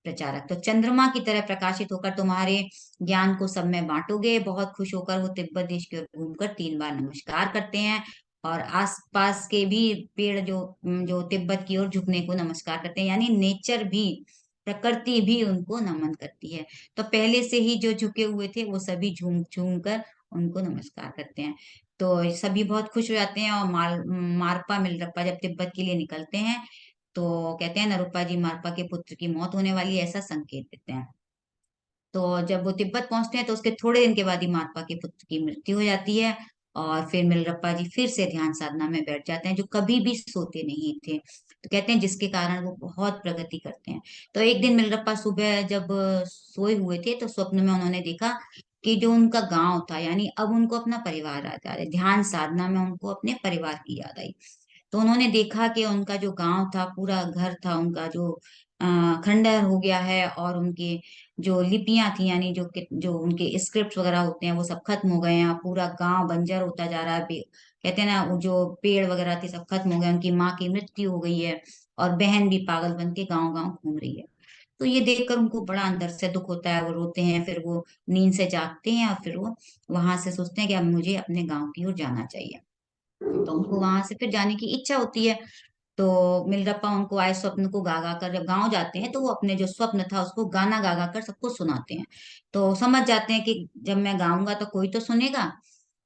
प्रचारक। तो चंद्रमा की तरह प्रकाशित होकर तुम्हारे ज्ञान को सब में बांटोगे। बहुत खुश होकर वो तिब्बत देश की ओर घूमकर 3 बार नमस्कार करते हैं और आसपास के भी पेड़ जो जो तिब्बत की ओर झुकने को नमस्कार करते हैं, यानी नेचर भी, प्रकृति भी उनको नमन करती है। तो पहले से ही जो झुके हुए थे वो सभी झूम झूम कर उनको नमस्कार करते हैं। तो सभी बहुत खुश हो जाते हैं और मारपा मिलरप्पा जब तिब्बत के लिए निकलते हैं तो कहते हैं नरूपा जी मारपा के पुत्र की मौत होने वाली है, ऐसा संकेत देते हैं। तो जब वो तिब्बत पहुंचते हैं तो उसके थोड़े दिन के बाद ही मारपा के पुत्र की मृत्यु हो जाती है और फिर मिलरप्पा जी फिर से ध्यान साधना में बैठ जाते हैं, जो कभी भी सोते नहीं थे। तो कहते हैं जिसके कारण वो बहुत प्रगति करते हैं। तो एक दिन मिलरप्पा सुबह जब सोए हुए थे तो स्वप्न में उन्होंने देखा कि जो उनका गांव था, यानी अब उनको अपना परिवार याद आ रहा है, ध्यान साधना में उनको अपने परिवार की याद आई। तो उन्होंने देखा कि उनका जो गांव था, पूरा घर था उनका जो खंडहर हो गया है और उनके जो लिपियां थी, यानी जो उनके स्क्रिप्ट वगैरह होते हैं वो सब खत्म हो गए हैं। पूरा गांव बंजर होता जा रहा है। कहते हैं ना वो जो पेड़ वगैरह थे सब खत्म हो गए, उनकी माँ की मृत्यु हो गई है और बहन भी पागल बन के गाँव गाँव घूम रही है। तो ये देखकर उनको बड़ा अंदर से दुख होता है, वो रोते हैं, फिर वो नींद से जागते हैं और फिर वो वहां से सोचते हैं कि अब मुझे अपने गाँव की ओर जाना चाहिए। तो उनको वहां से फिर जाने की इच्छा होती है। तो मिलरप्पा उनको आए स्वप्न को गा गा कर, जब गांव जाते हैं तो वो अपने जो स्वप्न था उसको गाना गा गा कर सबको सुनाते हैं। तो समझ जाते हैं कि जब मैं गाऊंगा तो कोई तो सुनेगा।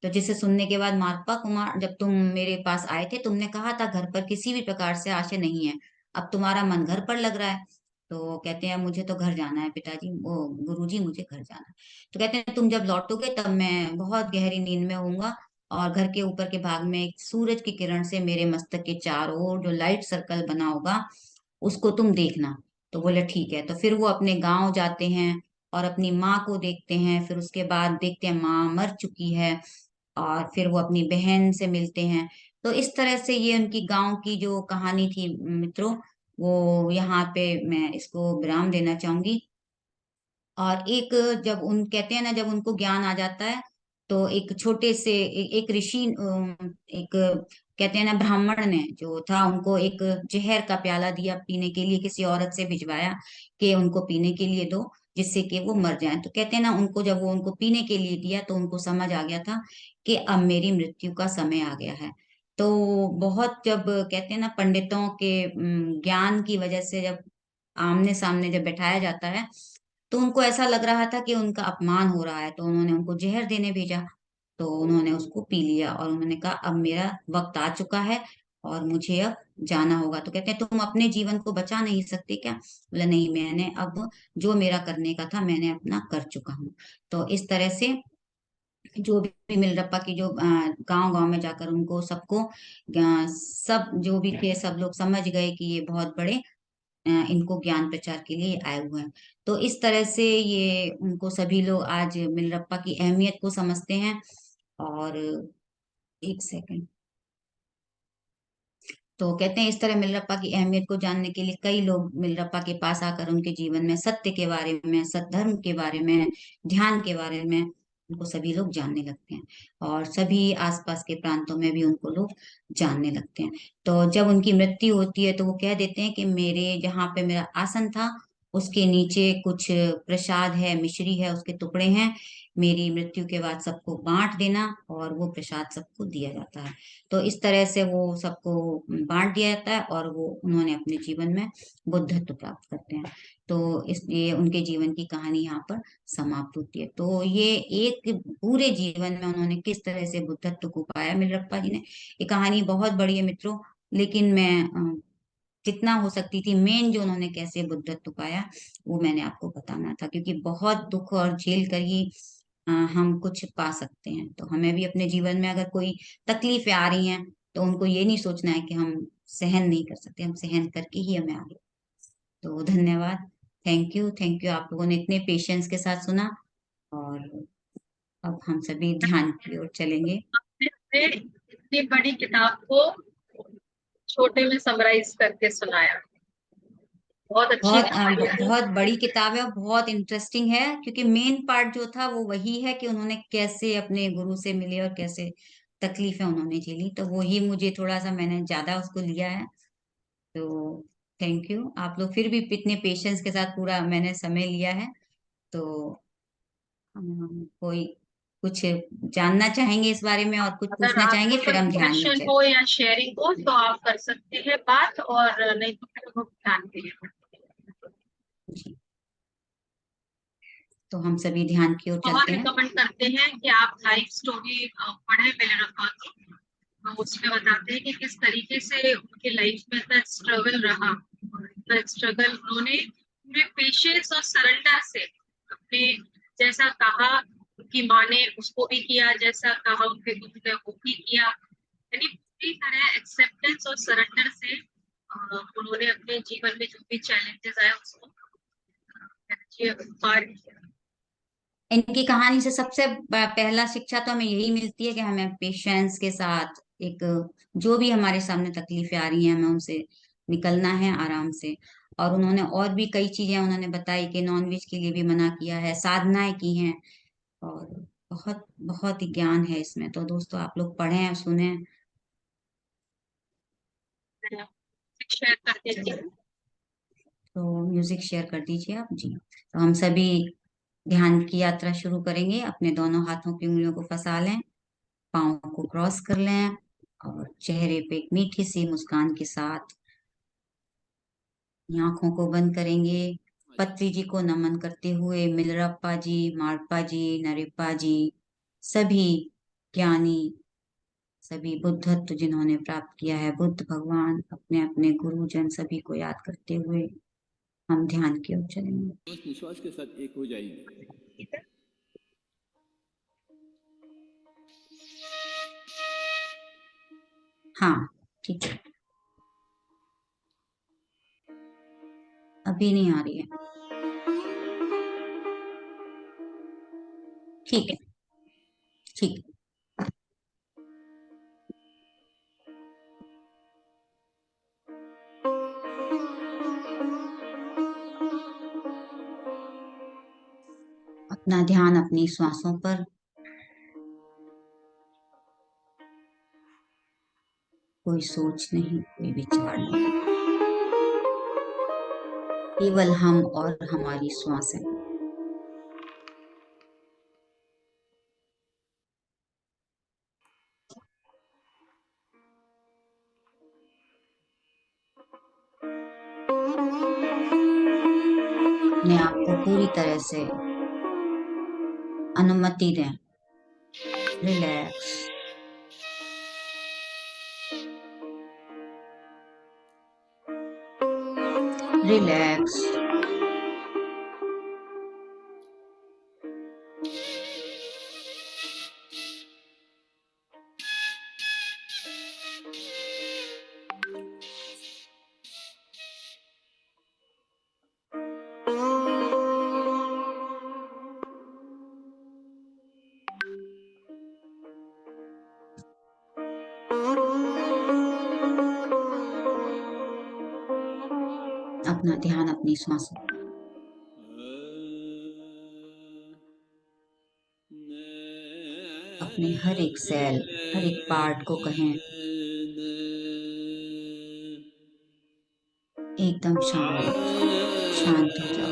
तो जिसे सुनने के बाद मारप्पा कुमार, जब तुम मेरे पास आए थे तुमने कहा था घर पर किसी भी प्रकार से आशय नहीं है, अब तुम्हारा मन घर पर लग रहा है। तो कहते हैं मुझे तो घर जाना है पिताजी, वो गुरुजी मुझे घर जाना है। तो कहते हैं तुम जब लौटोगे तब मैं बहुत गहरी नींद में होऊंगा और घर के ऊपर के भाग में एक सूरज की किरण से मेरे मस्तक के चारों ओर जो लाइट सर्कल बना होगा उसको तुम देखना। तो बोले ठीक है। तो फिर वो अपने गांव जाते हैं और अपनी माँ को देखते हैं, फिर उसके बाद देखते हैं माँ मर चुकी है और फिर वो अपनी बहन से मिलते हैं। तो इस तरह से ये उनकी गांव की जो कहानी थी मित्रों, वो यहाँ पे मैं इसको विराम देना चाहूंगी। और एक, जब उन कहते हैं ना जब उनको ज्ञान आ जाता है तो एक छोटे से एक ऋषि एक कहते हैं ना ब्राह्मण ने जो था उनको एक जहर का प्याला दिया पीने के लिए, किसी औरत से भिजवाया कि उनको पीने के लिए दो जिससे कि वो मर जाएं। तो कहते हैं ना उनको जब वो उनको पीने के लिए दिया तो उनको समझ आ गया था कि अब मेरी मृत्यु का समय आ गया है। तो बहुत, जब कहते हैं ना पंडितों के ज्ञान की वजह से जब आमने सामने जब बैठाया जाता है तो उनको ऐसा लग रहा था कि उनका अपमान हो रहा है, तो उन्होंने उनको जहर देने भेजा। तो उन्होंने उसको पी लिया और उन्होंने कहा अब मेरा वक्त आ चुका है और मुझे अब जाना होगा। तो कहते हैं तुम अपने जीवन को बचा नहीं सकते क्या? बोला नहीं, मैंने अब जो मेरा करने का था मैंने अपना कर चुका हूँ। तो इस तरह से जो भी मिलरप्पा की जो गांव गांव में जाकर उनको सबको सब जो भी थे सब लोग समझ गए कि ये बहुत बड़े इनको ज्ञान प्रचार के लिए आए हुए हैं। तो इस तरह से ये उनको सभी लोग आज मिलरप्पा की अहमियत को समझते हैं। और एक सेकंड, तो कहते हैं इस तरह मिलरप्पा की अहमियत को जानने के लिए कई लोग मिलरप्पा के पास आकर उनके जीवन में सत्य के बारे में, सद्धर्म के बारे में, ध्यान के बारे में उनको सभी लोग जानने लगते हैं और सभी आसपास के प्रांतों में भी उनको लोग जानने लगते हैं। तो जब उनकी मृत्यु होती है तो वो कह देते हैं कि मेरे जहाँ पे मेरा आसन था उसके नीचे कुछ प्रसाद है, मिश्री है, उसके टुकड़े हैं, मेरी मृत्यु के बाद सबको बांट देना, और वो प्रसाद सबको दिया जाता है। तो इस तरह से वो सबको बांट दिया जाता है और वो उन्होंने अपने जीवन में बुद्धत्व प्राप्त करते हैं। तो इसलिए उनके जीवन की कहानी यहाँ पर समाप्त होती है। तो ये एक पूरे जीवन में उन्होंने किस तरह से बुद्धत्व को पाया मिलरप्पा जी ने, ये कहानी बहुत बड़ी है मित्रों, लेकिन मैं जितना हो सकती थी मेन जो उन्होंने कैसे बुद्धत्व पाया वो मैंने आपको बताना था, क्योंकि बहुत दुख और झेल कर ही हम कुछ पा सकते हैं। तो हमें भी अपने जीवन में अगर कोई तकलीफें आ रही हैं तो उनको ये नहीं सोचना है कि हम सहन नहीं कर सकते, हम सहन करके ही हमें आगे। तो धन्यवाद। थैंक यू, थैंक यू, आप लोगों ने इतने पेशेंस के साथ सुना। और अब हम सभी ध्यान की ओर चलेंगे। आपने इतनी बड़ी किताब को छोटे में समराइज करके सुनाया, बहुत अच्छी कहानी थी। बहुत बड़ी किताब है और बहुत इंटरेस्टिंग है, क्योंकि मेन पार्ट जो था वो वही है कि उन्होंने कैसे अपने गुरु से मिले और कैसे तकलीफें उन्होंने झेली, तो वही मुझे थोड़ा सा, मैंने ज्यादा उसको लिया है। तो थैंक यू, आप लोग फिर भी इतने पेशेंस के साथ पूरा मैंने समय लिया है। तो कोई कुछ जानना चाहेंगे इस बारे में और कुछ अगर पूछना चाहेंगे, आपको फिर कोई हम ध्यान में क्वेश्चन चले। हो या शेयरिंग हो तो आप कर सकते हैं बात, और नहीं तो फिर हम ध्यान के लिए। जी, तो हम सभी ध्यान की ओर बहुत चलते हैं। रिकमेंड करते हैं कि आप लाइफ स्टोरी पढ़े बिलरप्पा की। तो उसमें बताते हैं कि किस तरीके से उनके लाइफ में इतना स्ट्रगल रहा, इतना स्ट्रगल उन्होंने पूरे पेशेंस और सरेंडर से अपने, जैसा कहा उनकी माँ ने उसको भी किया, जैसा कहा उनके गुरु ने वो भी किया, यानी पूरी तरह एक्सेप्टेंस और सरेंडर से उन्होंने अपने जीवन में जो भी चैलेंजेस आए उसको पार किया। इनकी कहानी से सबसे पहला शिक्षा तो हमें यही मिलती है कि हमें पेशेंस के साथ एक, जो भी हमारे सामने तकलीफें आ रही हैं हमें उनसे निकलना है आराम से। और उन्होंने और भी कई चीजें उन्होंने बताई कि नॉनवेज के लिए भी मना किया है, साधनाएं की हैं, और बहुत बहुत ही ज्ञान है इसमें। तो दोस्तों आप लोग पढ़ें सुने। शेयर कर देती चलिए, हूँ। तो म्यूजिक शेयर कर दीजिए आप जी। तो हम सभी ध्यान की यात्रा शुरू करेंगे। अपने दोनों हाथों की उंगलियों को फंसा लें, पाँव को क्रॉस कर लें, और चेहरे पे एक मीठी सी मुस्कान के साथ आंखों को बंद करेंगे। पत्री जी को नमन करते हुए, मिलरप्पा जी, मारप्पा जी, नरिप्पा जी, सभी ज्ञानी, सभी बुद्धत्व जिन्होंने प्राप्त किया है, बुद्ध भगवान, अपने अपने गुरुजन, सभी को याद करते हुए हम ध्यान की ओर चलेंगे। निश्वास के साथ एक हो जाएंगे। हाँ, ठीक है, अभी नहीं आ रही है। ठीक है, ठीक है। अपना ध्यान अपनी श्वासों पर, कोई सोच नहीं, कोई विचार नहीं, केवल हम और हमारी श्वासें। अपने आप को पूरी तरह से अनुमति दें, रिलैक्स, रिलैक्स। अपना ध्यान अपनी श्वासों पर। अपने हर एक सेल, हर एक पार्ट को कहें एकदम शांत, शांत हो जाओ।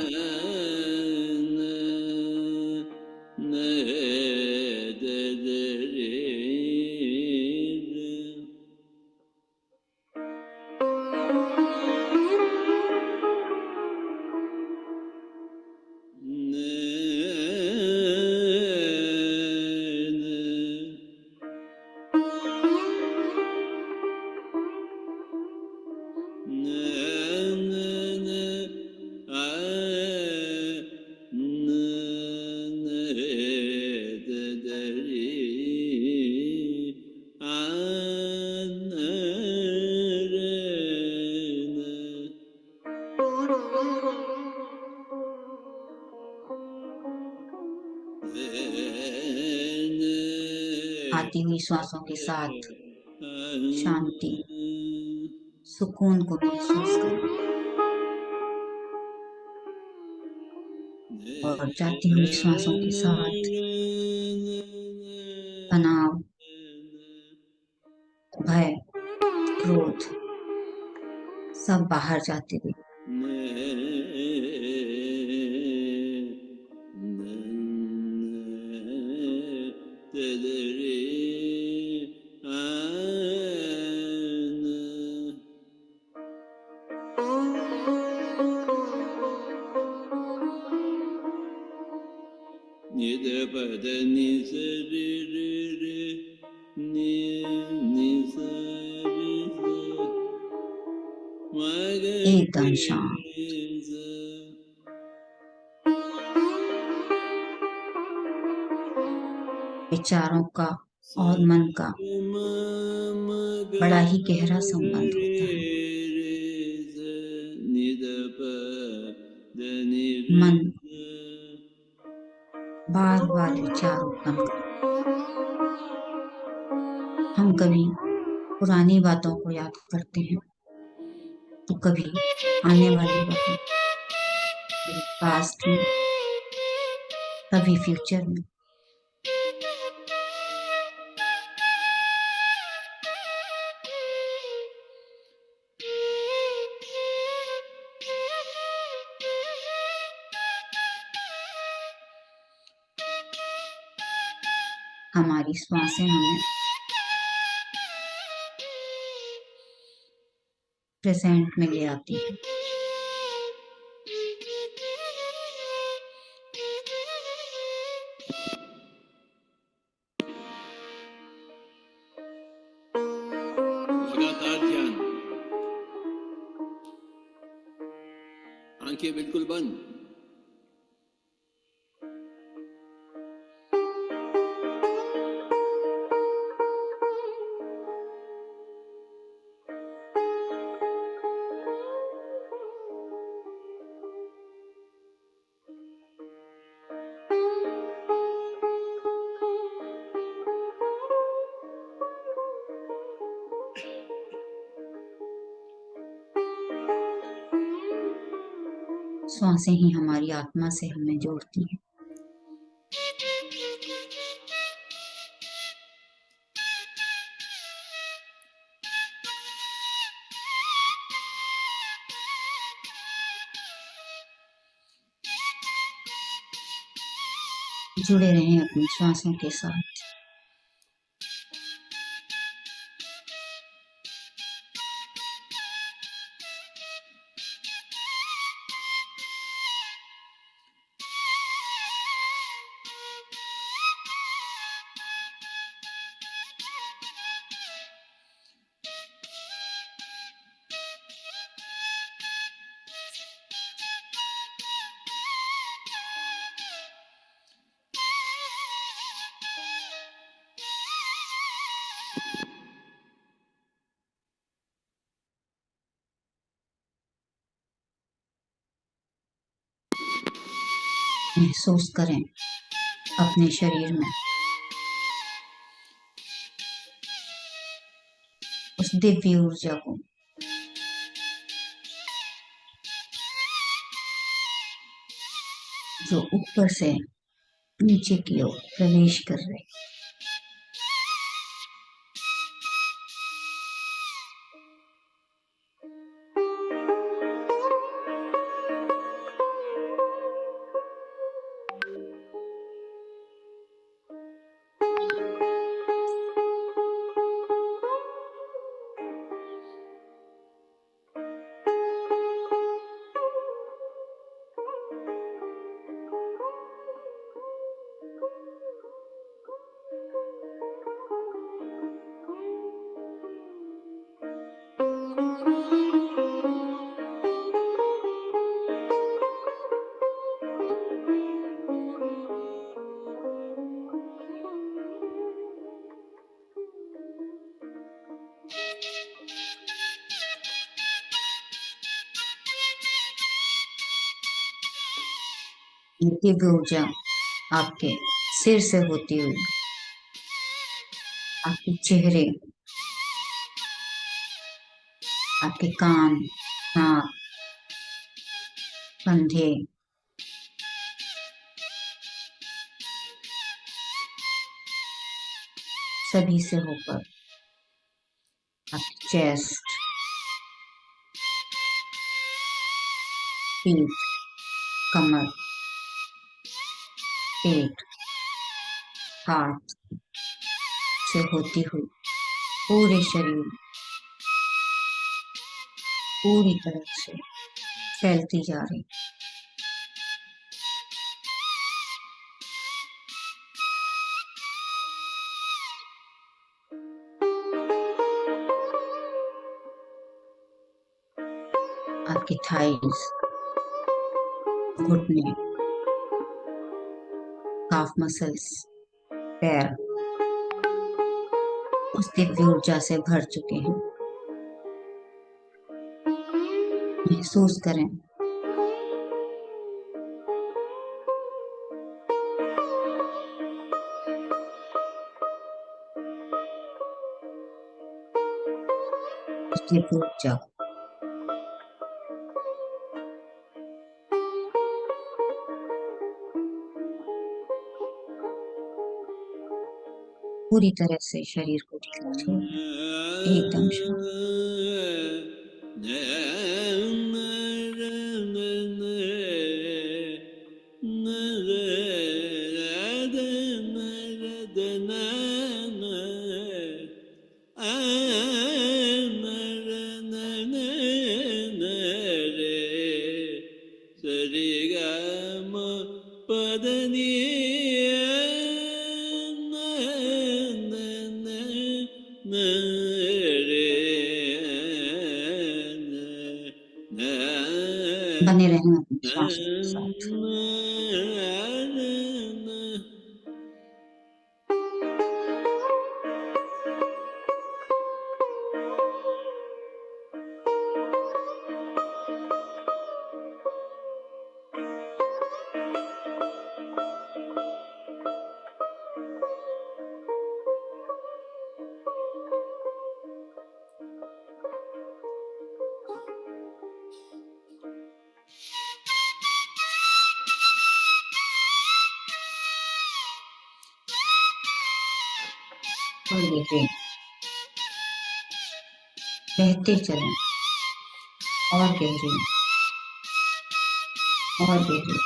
आती हुई श्वासों के साथ शांति, सुकून को महसूस करें और जाती हुई श्वासों के साथ तनाव, भय, क्रोध सब बाहर जाते हुए एकदम शांत। विचारों का और मन का बड़ा ही गहरा संबंध होता है। मन बार बार विचार उत्पन्न करता है। हम कभी पुरानी बातों को याद करते हैं तो कभी आने वाले वक्त में, कभी पास्ट में, कभी फ्यूचर में। हमारी श्वासें हमें प्रेजेंट में ले आती हैं। लगातार ध्यान, आंखें बिल्कुल बंद। श्वासें ही हमारी आत्मा से हमें जोड़ती हैं। जुड़े रहें अपनी श्वासों के साथ। महसूस करें अपने शरीर में उस दिव्य ऊर्जा को, जो ऊपर से नीचे की ओर प्रवेश कर रही। दिव्य ऊर्जा आपके सिर से होती हुई आपके चेहरे, आपके कान, नाक, कंधे, सभी से होकर आपकी चेस्ट, पीठ, कमर, पेट, हाथ से होती हुई पूरे शरीर पूरी तरह से फैलती जा रही। आपकी थाइस, घुटने, काफ मसल्स, पैर उस दिव्य ऊर्जा से भर चुके हैं। महसूस करें उस दिव्य ऊर्जा को। पूरी तरह से शरीर को ढीला छोड़ें, एकदम शांत। बने रहें अपनी सांसों के साथ। और ये बहते चलें और गहरे और गहरे।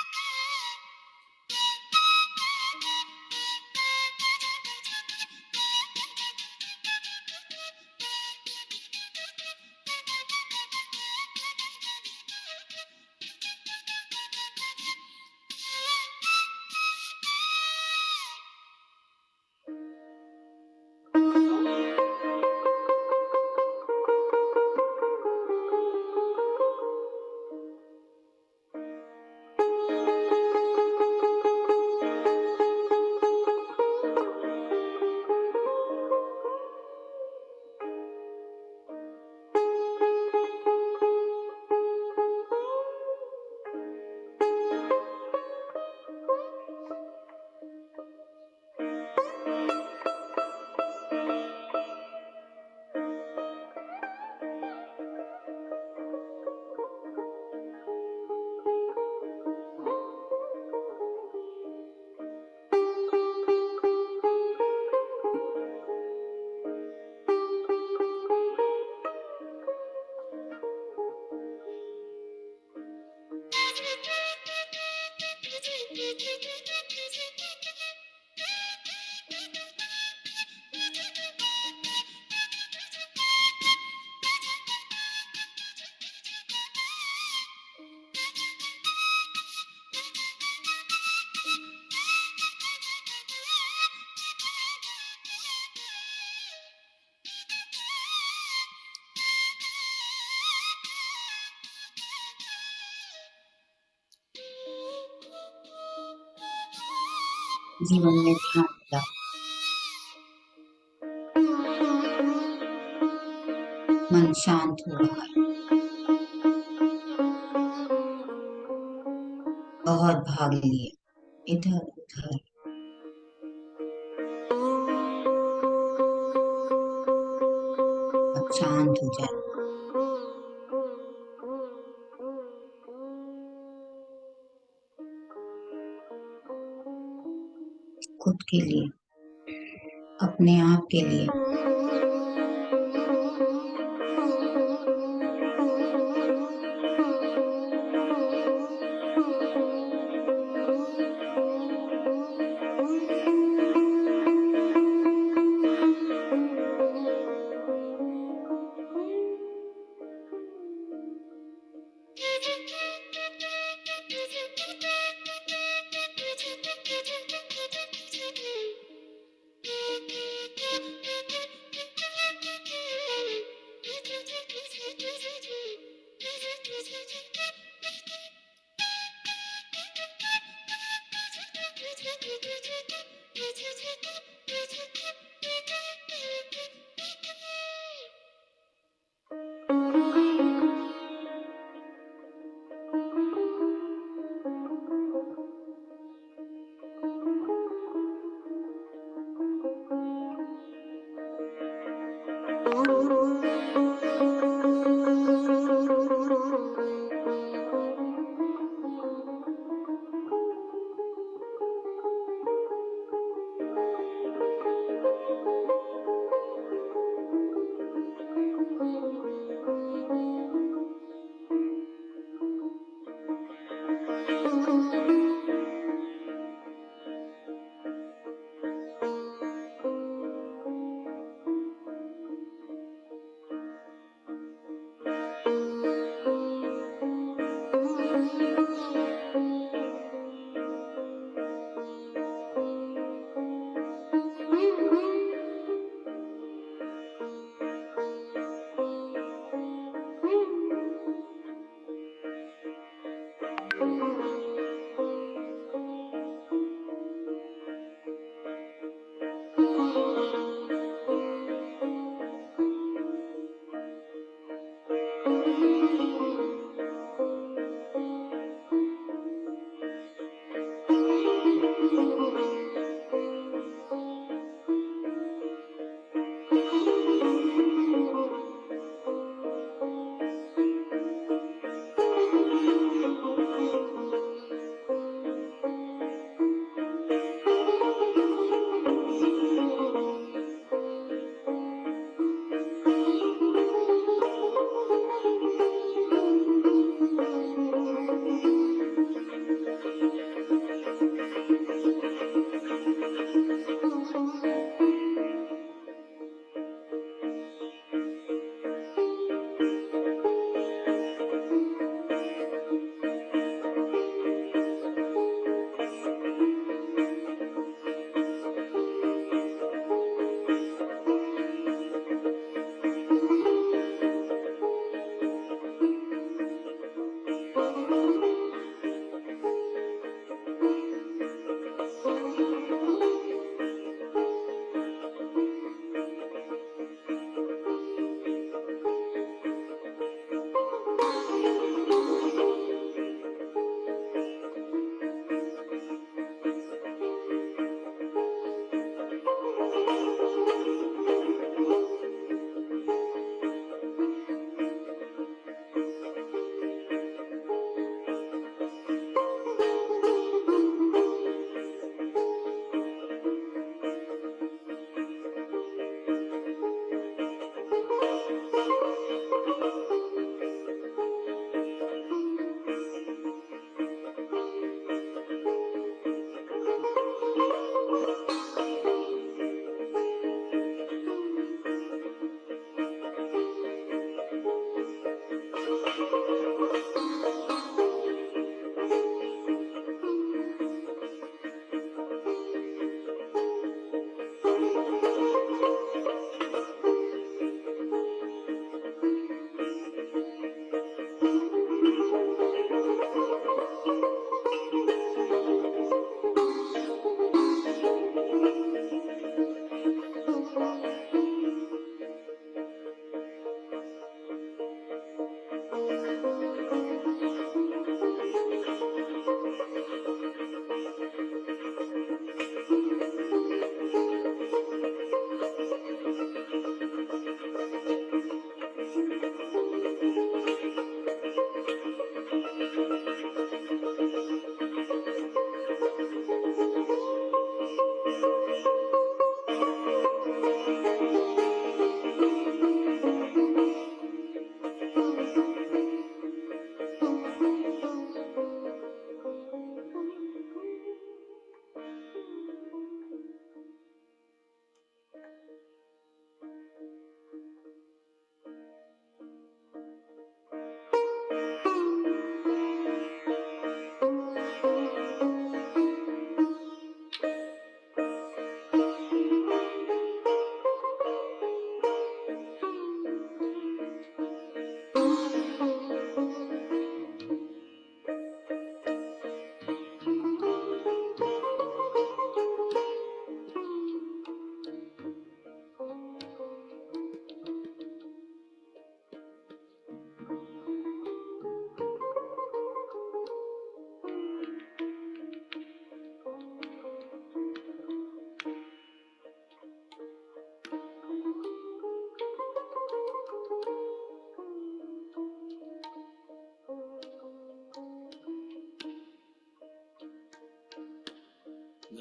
जीवन में ध्यान दिया, मन शांत हो रहा है। बहुत भाग लिए इधर उधर, शांत हो जाए। खुद के लिए, अपने आप के लिए।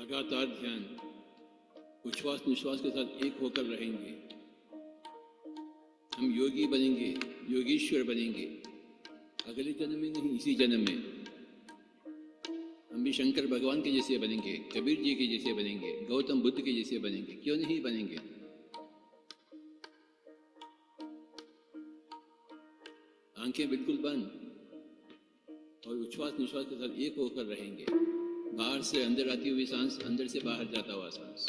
लगातार ध्यान उच्छ्वास निश्वास के साथ एक होकर रहेंगे। हम योगी बनेंगे, योगीश्वर बनेंगे। अगले जन्म में नहीं, इसी जन्म में हम भी शंकर भगवान के जैसे बनेंगे, कबीर जी के जैसे बनेंगे, गौतम बुद्ध के जैसे बनेंगे। क्यों नहीं बनेंगे? आंखें बिल्कुल बंद और उच्छ्वास निश्वास के साथ एक होकर रहेंगे। बाहर से अंदर आती हुई सांस, अंदर से बाहर जाता हुआ सांस।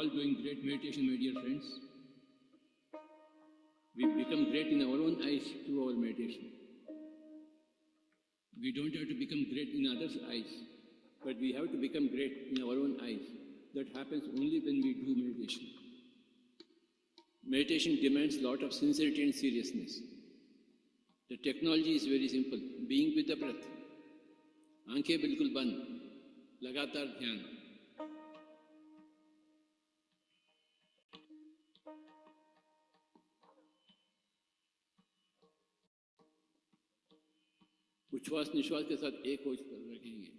all doing great meditation, my dear friends. We become great in our own eyes through our meditation. We don't have to become great in others' eyes, but we have to become great in our own eyes. That happens only when we do meditation. Meditation demands a lot of sincerity and seriousness. The technology is very simple. Being with the breath. आंखें बिल्कुल बंद, लगातार ध्यान. उच्छ्वास निश्वास के साथ एक होश पर रखेंगे.